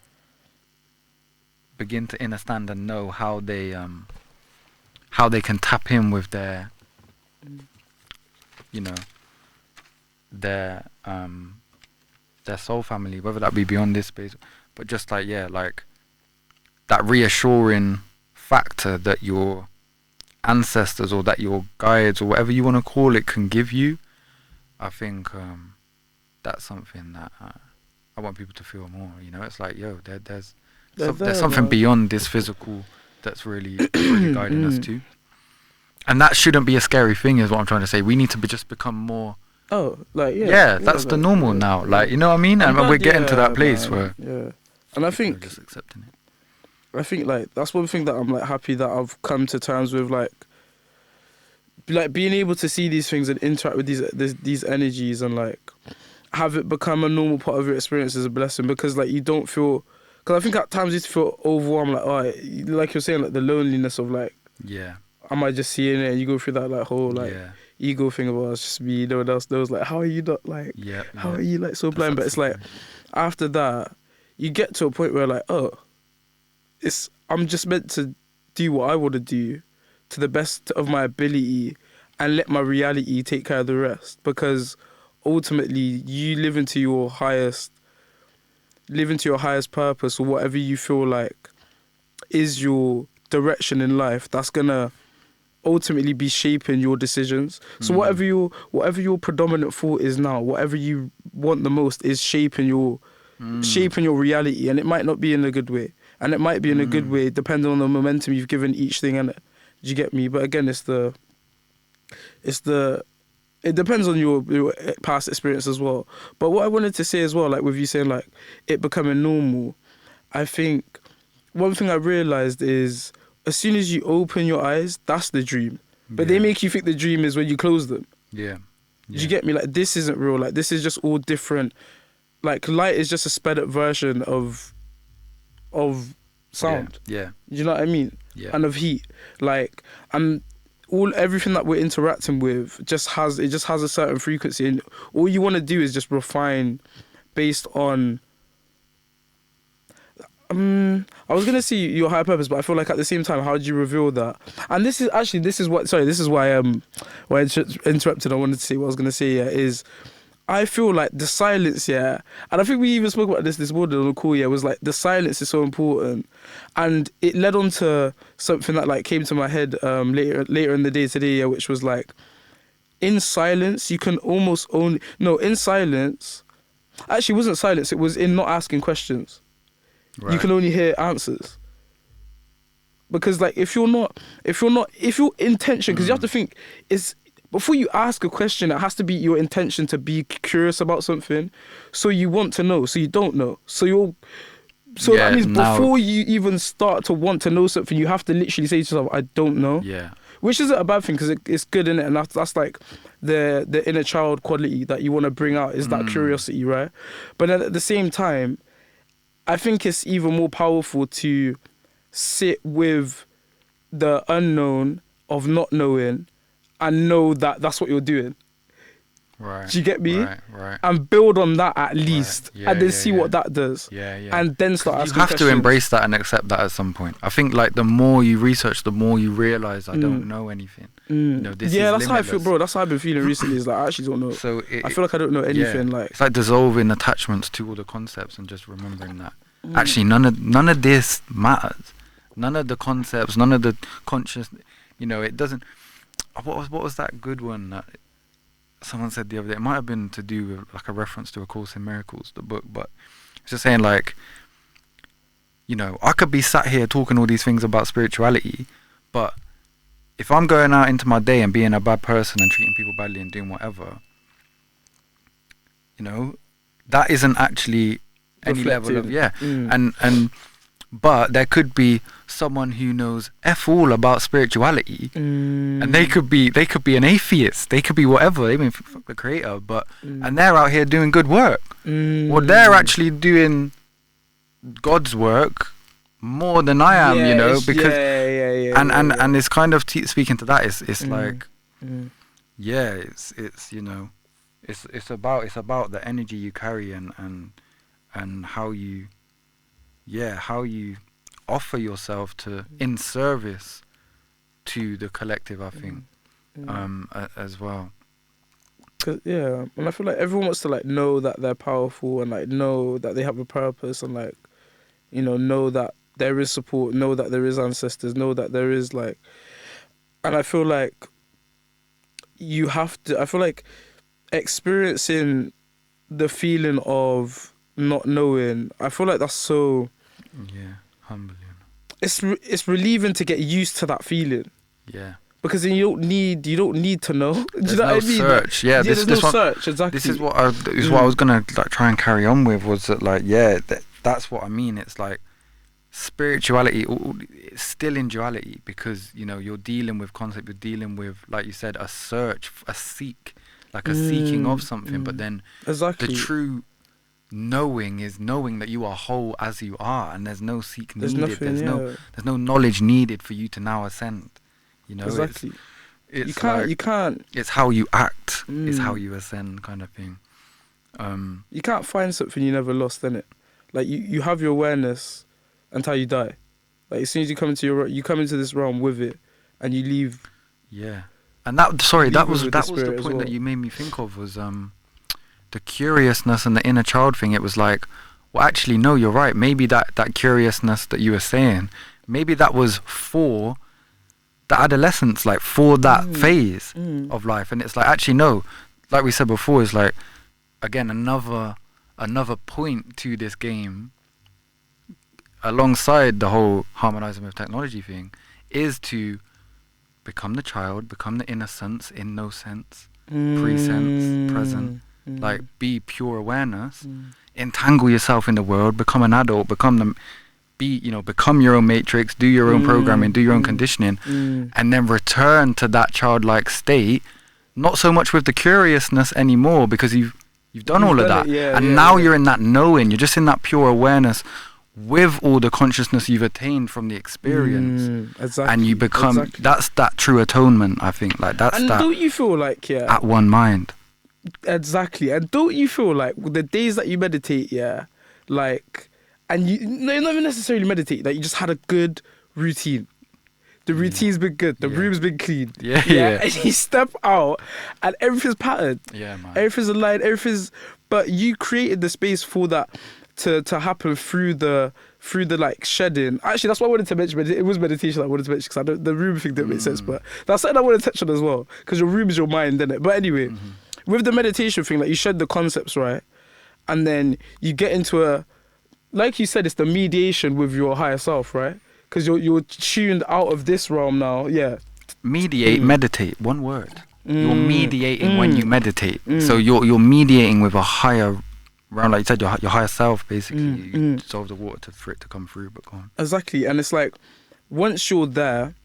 begin to understand and know how they can tap in with their, you know, their soul family, whether that be beyond this space, but just like, like that reassuring factor that your ancestors or that your guides or whatever you want to call it can give you. I think that's something that I want people to feel more. You know, it's like, there's something beyond this physical that's really guiding us too. And that shouldn't be a scary thing, is what I'm trying to say. We need to just become more. Oh, like that's the normal now. Like, you know what I mean? And we're getting to that place where. Yeah, and I think just accepting it. I think like that's one thing that I'm like happy that I've come to terms with, like being able to see these things and interact with these energies and like have it become a normal part of your experience is a blessing, because like you don't feel, because I think at times you feel overwhelmed, like like you're saying, like the loneliness of like, am I just seeing it? And you go through that like whole like ego thing about it's just me, no one else knows, like how are you not like how are you like so blind? But it's like after that you get to a point where like, I'm just meant to do what I want to do to the best of my ability and let my reality take care of the rest, because ultimately you live into your highest purpose, or whatever you feel like is your direction in life. That's gonna ultimately be shaping your decisions. So whatever your predominant thought is now, whatever you want the most is shaping your reality, and it might not be in a good way. And it might be in a good way, depending on the momentum you've given each thing. And do you get me? But again, it's the it depends on your past experience as well. But what I wanted to say as well, like with you saying like it becoming normal, I think one thing I realized is as soon as you open your eyes, that's the dream. But they make you think the dream is when you close them. Yeah. Do you get me? Like, this isn't real. Like, this is just all different. Like, light is just a sped up version of sound. Yeah. Do you know what I mean? Yeah. And of heat. Like, and everything that we're interacting with just has a certain frequency, and all you want to do is just refine based on. I was gonna see your higher purpose, but I feel like at the same time, how do you reveal that? And this is why I interrupted. I wanted to say what I was gonna say. Yeah, is I feel like the silence. Yeah, and I think we even spoke about this morning on the call. Yeah, was like the silence is so important, and it led on to something that like came to my head later in the day today. Yeah, which was like in silence you can almost only in silence. Actually, it wasn't silence. It was in not asking questions. Right. You can only hear answers. Because like if your intention, because you have to think, is before you ask a question, it has to be your intention to be curious about something. So you want to know, so you don't know. That means before you even start to want to know something, you have to literally say to yourself, I don't know. Yeah. Which isn't a bad thing, because it's good in it, and that's like the inner child quality that you want to bring out, is that curiosity, right? But then at the same time, I think it's even more powerful to sit with the unknown of not knowing and know that that's what you're doing. Right. Do you get me? Right. And build on that at least, right. and then see what that does. Yeah. And then start asking questions. You have to embrace that and accept that at some point. I think like the more you research, the more you realize I don't know anything. This is that's how I limitless. feel, bro. That's how I've been feeling recently. Is like I actually don't know. I feel like I don't know anything. Like it's like dissolving attachments to all the concepts and just remembering that actually none of this matters. None of the concepts, none of the conscious. It doesn't. What was that good one that someone said the other day? It might have been to do with like a reference to A Course in Miracles, the book, but it's just saying like, I could be sat here talking all these things about spirituality, but if I'm going out into my day and being a bad person and treating people badly and doing whatever, that isn't actually any level of but there could be someone who knows F all about spirituality, and they could be an atheist, they could be whatever, they mean fuck the creator, but and they're out here doing good work. Well, they're actually doing God's work more than I am, because and it's kind of speaking to that. It's like, it's about the energy you carry and how you offer yourself in service to the collective. I think as well. And I feel like everyone wants to like know that they're powerful and like know that they have a purpose and like know that there is support, know that there is ancestors, know that there is like, and I feel like you have to. I feel like experiencing the feeling of not knowing, I feel like that's so humbling. It's relieving to get used to that feeling. Yeah. Because then you don't need to know. Do you know what I mean? Search. There's no search. Exactly. This is what I was gonna like try and carry on with, was that like that's what I mean. It's like spirituality, it's still in duality, because you're dealing with concept, you're dealing with, like you said, a search, a seek, like a seeking of something, but then the true knowing is knowing that you are whole as you are, and there's no seek needed. There's no knowledge needed for you to now ascend. Exactly. It's you can't. It's how you act. It's how you ascend, kind of thing. You can't find something you never lost, innit? Like you have your awareness until you die. Like as soon as you come into this realm with it, and you leave. Yeah. And that was the point that you made me think of, was the curiousness and the inner child thing. It was like, well, actually, no, you're right. Maybe that curiousness that you were saying, maybe that was for the adolescence, like for that phase of life. And it's like, actually, no, like we said before, is like, again, another point to this game, alongside the whole harmonizing with technology thing, is to become the child, become the innocence in no sense, pre-sense, present. Like, be pure awareness. Entangle yourself in the world. Become an adult. Become your own matrix. Do your own programming. Do your own conditioning, and then return to that childlike state. Not so much with the curiousness anymore, because you've done all of that, now you're in that knowing. You're just in that pure awareness with all the consciousness you've attained from the experience, and you become that's that true atonement. I think that's and that. Don't you feel like at one mind? Exactly, and don't you feel like the days that you meditate, like, and you not even necessarily meditate, that you just had a good routine. The routine's been good. The room's been clean. Yeah. And you step out, and everything's patterned. Yeah, man. Everything's aligned. But you created the space for that to happen through the like shedding. Actually, that's what I wanted to mention. It was meditation I wanted to mention, because the room thing didn't make sense. But that's something I wanted to touch on as well, because your room is your mind, isn't it? But anyway, with the meditation thing, like, you shed the concepts, right, and then you get into like you said, it's the mediation with your higher self, right? Because you're tuned out of this realm now, meditate, one word. You're mediating when you meditate. So you're mediating with a higher realm, like you said, your higher self, basically. You dissolve the water for it to come through, but go on. Exactly, and it's like, once you're there,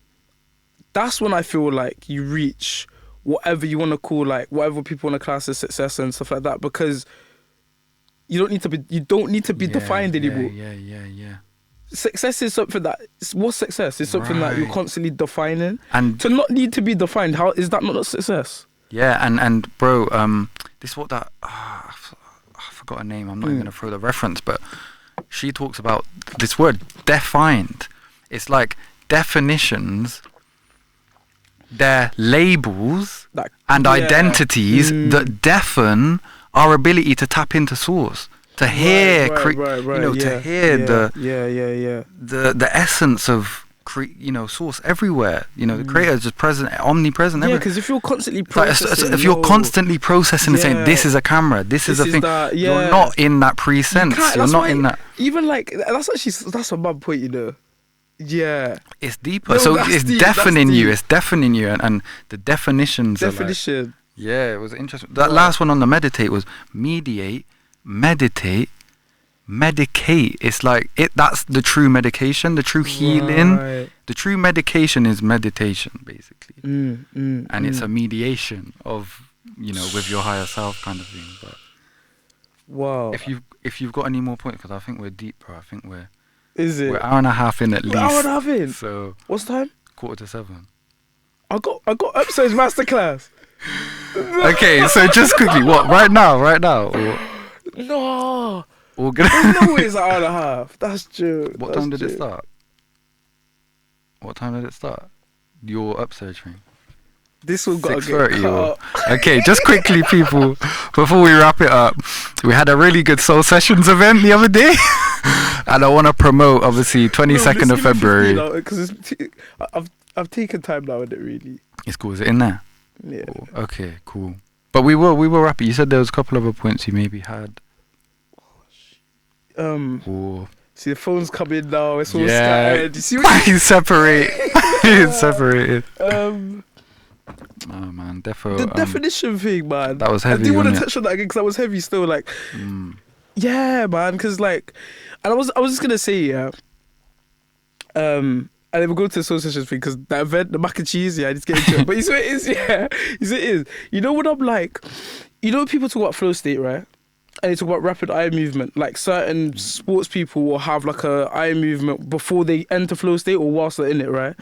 that's when I feel like you reach whatever you want to call, like, whatever people want to class as success and stuff like that, because you don't need to be defined anymore. Yeah. Success is something that, what's success? It's something that you're constantly defining, and to not need to be defined, how is that not a success? Yeah, and bro, this what that I forgot her name. I'm not even gonna throw the reference, but she talks about this word defined. It's like definitions. They're labels and identities that deafen our ability to tap into source. To hear, to hear the essence of, source everywhere. The creator is just present, omnipresent. Yeah, because if you're constantly processing, if you're constantly processing and saying, this is a camera, this is a thing, you're not in that pre-sense. You're not in that. Even like, that's a bad point, Yeah, it's deeper. No, so it's deep, deafening you. It's deafening you, and the definitions. Definition. It was interesting. That last one on the meditate was mediate. Meditate, medicate. It's like that's the true medication, the true healing. The true medication is meditation, basically. And it's a mediation of, with your higher self kind of thing. But wow. If you've got any more points, because I think we're deep, bro. I think we're an hour and a half in at least. Hour and a half in. So what's the time? 6:45. I got episodes masterclass. Okay, so just quickly, what right now? Or? No. We're gonna no way it's an hour and a half. That's true. What time did it start? Your upsurge thing. This one got 6:30. Okay, just quickly, people, before we wrap it up, we had a really good Soul Sessions event the other day, and I want to promote, obviously, 22nd of February. Because I've taken time now with it, really. It's cool. Is it in there? Yeah. Oh, okay, cool. But we will wrap it. You said there was a couple other points you maybe had. See, the phone's coming now. It's all scattered. You see what he's separated. He's separated. Oh man, the definition thing, man. That was heavy. I do want to touch on that again, because that was heavy still. Like, yeah, man. Because like, and I was just gonna say, and then we'll go to the Soul Sessions thing, because that event, the mac and cheese, I need to get into it. But you see what it is, You see what it is. When I'm like, people talk about flow state, right? And they talk about rapid eye movement. Like, certain sports people will have like a eye movement before they enter flow state or whilst they're in it, right?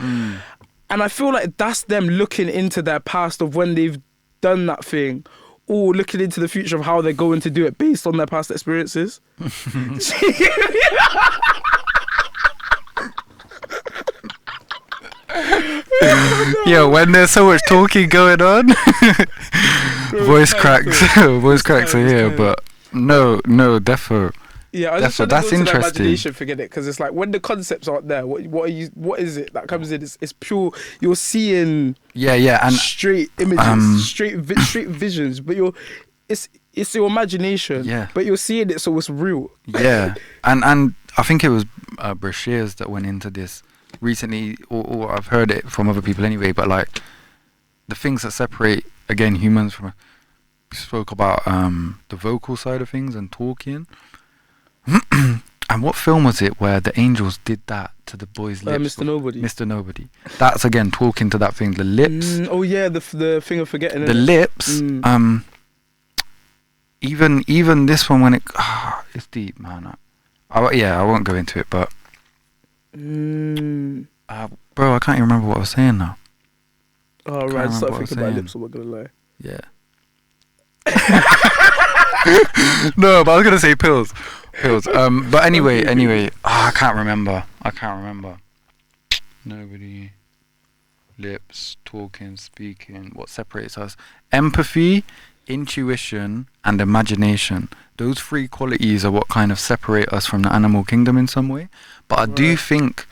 And I feel like that's them looking into their past of when they've done that thing, or looking into the future of how they're going to do it based on their past experiences. Yo, when there's so much talking going on, voice cracks are here, but no, defo. Yeah, I just that's interesting. Imagination, forget it, because it's like when the concepts aren't there, what is it that comes in? It's pure. You're seeing and straight images, straight visions, but it's your imagination. But you're seeing it, so it's real. And I think it was Brashears that went into this recently, or I've heard it from other people anyway. But like the things that separate again, humans from. We spoke about the vocal side of things and talking. And what film was it where the angels did that to the boy's lips? Mr. Nobody. Mr. Nobody. That's again talking to that thing. The lips. Oh yeah, the thing of forgetting. The lips. Even this one when it's deep, man. I won't go into it, but bro, I can't even remember what I was saying now. Oh right, I started thinking about lips. I'm not gonna lie. Yeah. No, but I was gonna say pills. But anyway, I can't remember. Nobody. Lips, talking, speaking. What separates us? Empathy, intuition, and imagination. Those three qualities are what kind of separate us from the animal kingdom in some way. But I do think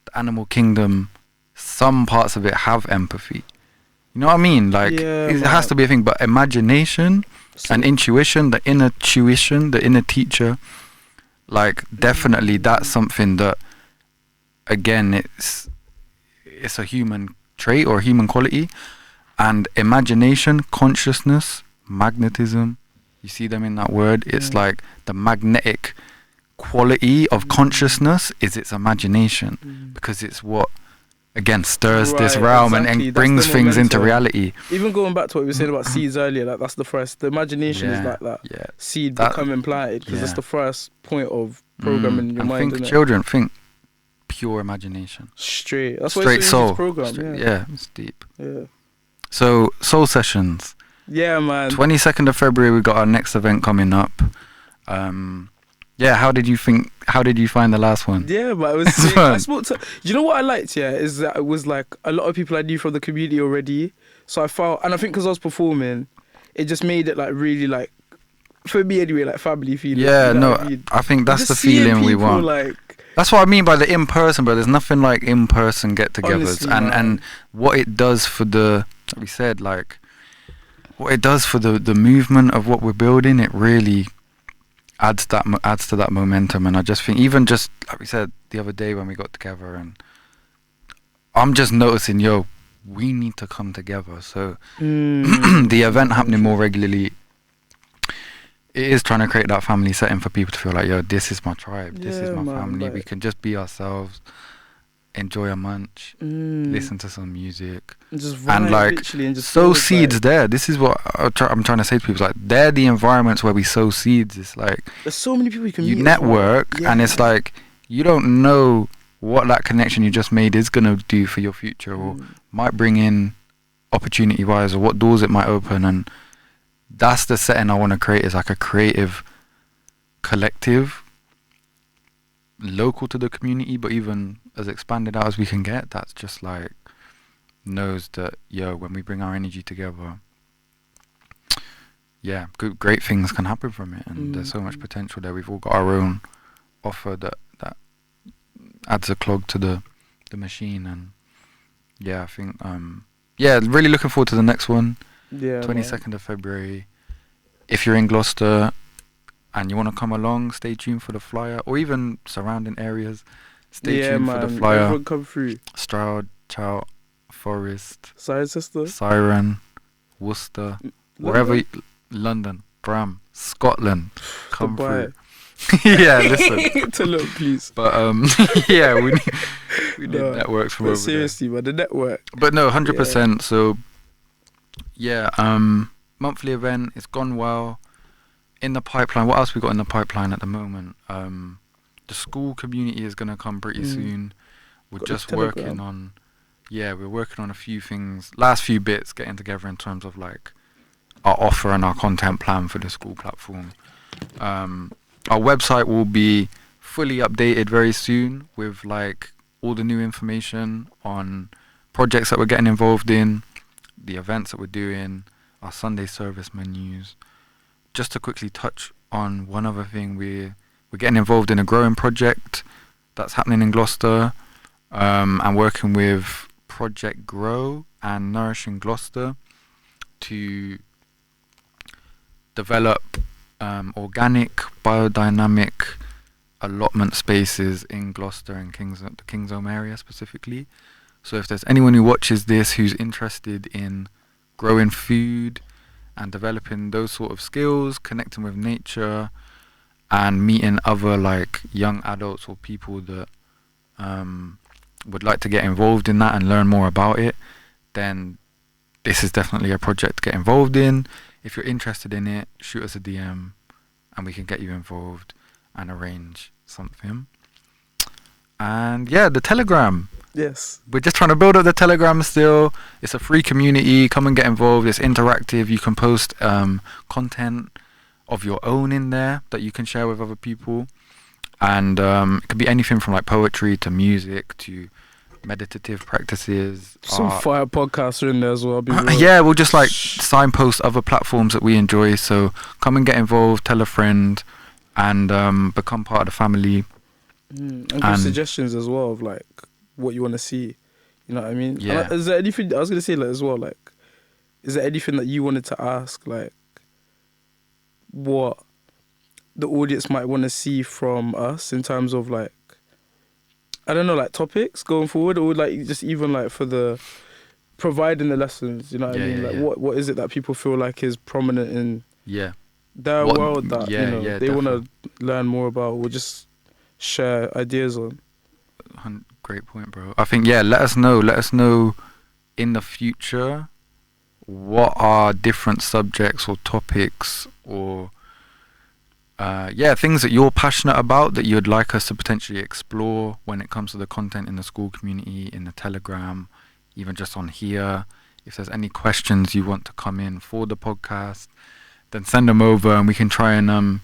the animal kingdom, some parts of it have empathy. You know what I mean? Like, it has to be a thing. But imagination and intuition, the inner tuition, the inner teacher, like, definitely that's something that, again, it's a human trait or human quality. And imagination, consciousness, magnetism, you see them in that word. It's like the magnetic quality of consciousness is its imagination, because it's what, again, stirs this realm and brings things into reality. Even going back to what we were saying about seeds earlier, like, that's the first. The imagination is like that seed becoming planted, because it's the first point of programming your mind. Think children, think pure imagination. Straight. That's straight soul. Program. Yeah, it's deep. Yeah. So soul sessions. Yeah, man. 22nd of February, we got our next event coming up. How did you find the last one? Yeah, but it was sick. I spoke to, you know what I liked, is that it was like a lot of people I knew from the community already. So I felt, and I think because I was performing, it just made it like really like, for me anyway, like family feeling. Yeah, I think that's the feeling we want. Like, that's what I mean by the in-person, but there's nothing like in-person get-togethers. And what it does for like we said, like, what it does for the movement of what we're building, it really adds to that momentum. And I just think, even just like we said the other day when we got together, and I'm just noticing, we need to come together. So the event happening more regularly, it is trying to create that family setting for people to feel like, this is my tribe, this is my family. Like, we can just be ourselves, enjoy a munch, listen to some music, just vibe, and like and just sow seeds there. This is what I'm trying to say to people. Like, they're the environments where we sow seeds. It's like, there's so many people you can meet. You network, and it's like, you don't know what that connection you just made is gonna do for your future, or might bring in opportunity-wise, or what doors it might open. And that's the setting I want to create, is like a creative collective, local to the community, but even as expanded out as we can get, that's just like, knows that, when we bring our energy together, great things can happen from it. And there's so much potential there. We've all got our own offer that adds a clog to the machine. And I think really looking forward to the next one. 22nd of February. If you're in Gloucester and you want to come along, stay tuned for the flyer, or even surrounding areas, stay tuned for the flyer. Everyone come through. Stroud, Chow, Forest, Sister, Siren, Worcester, wherever, London, Bram, Scotland, come through. Listen. To look, please. But we need networks from over seriously, there. But the network. But no, 100%. So monthly event, it's gone well. In the pipeline, what else we got in the pipeline at the moment? The school community is gonna come pretty soon. We're just working on we're working on a few things, last few bits, getting together in terms of like our offer and our content plan for the school platform. Our website will be fully updated very soon with like all the new information on projects that we're getting involved in, the events that we're doing, our Sunday service menus. Just to quickly touch on one other thing, we're getting involved in a growing project that's happening in Gloucester, and working with Project Grow and Nourishing Gloucester to develop organic, biodynamic allotment spaces in Gloucester and the Kingsholm area specifically. So if there's anyone who watches this who's interested in growing food and developing those sort of skills, connecting with nature, and meeting other like young adults or people that would like to get involved in that and learn more about it, then this is definitely a project to get involved in. If you're interested in it, shoot us a DM and we can get you involved and arrange something. And yeah, the Telegram. Yes. We're just trying to build up the Telegram still. It's a free community. Come and get involved. It's interactive. You can post content of your own in there that you can share with other people. And it could be anything from like poetry to music to meditative practices. Some fire podcasts are in there as well. Yeah, we'll just like signpost other platforms that we enjoy. So come and get involved, tell a friend, and become part of the family. And give suggestions as well of like what you want to see. You know what I mean? Yeah. Is there anything I was gonna say like as well? Like, is there anything that you wanted to ask? Like, what the audience might want to see from us in terms of like, I don't know, like topics going forward, or like just even like for the providing the lessons, you know what I mean? Like what is it that people feel like is prominent in their world that they want to learn more about or just share ideas on? Great point, bro. I think let us know in the future what are different subjects or topics or things that you're passionate about that you'd like us to potentially explore when it comes to the content in the school community, in the Telegram, even just on here. If there's any questions you want to come in for the podcast, then send them over and we can try and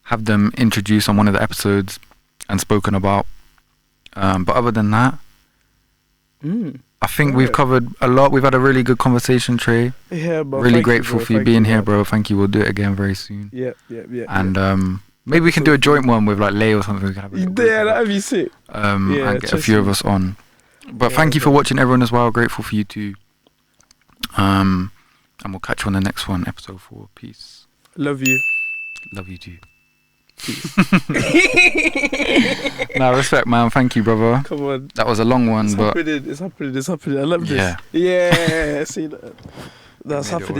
have them introduced on one of the episodes and spoken about. But other than that, I think we've covered a lot. We've had a really good conversation, Trey. Yeah, bro. Really grateful for you being here, bro. Thank you. We'll do it again very soon. Yeah. And maybe we can do a joint one with like Lay or something. We can have a that'd be sick. And get a few of us on. But thank you for watching, everyone, as well. Grateful for you too. And we'll catch you on the next one, episode 4. Peace. Love you. Love you too. Nah, respect, man. Thank you, brother. Come on. That was a long one, It's happening. I love this. Yeah. Yeah. See that? That's happening.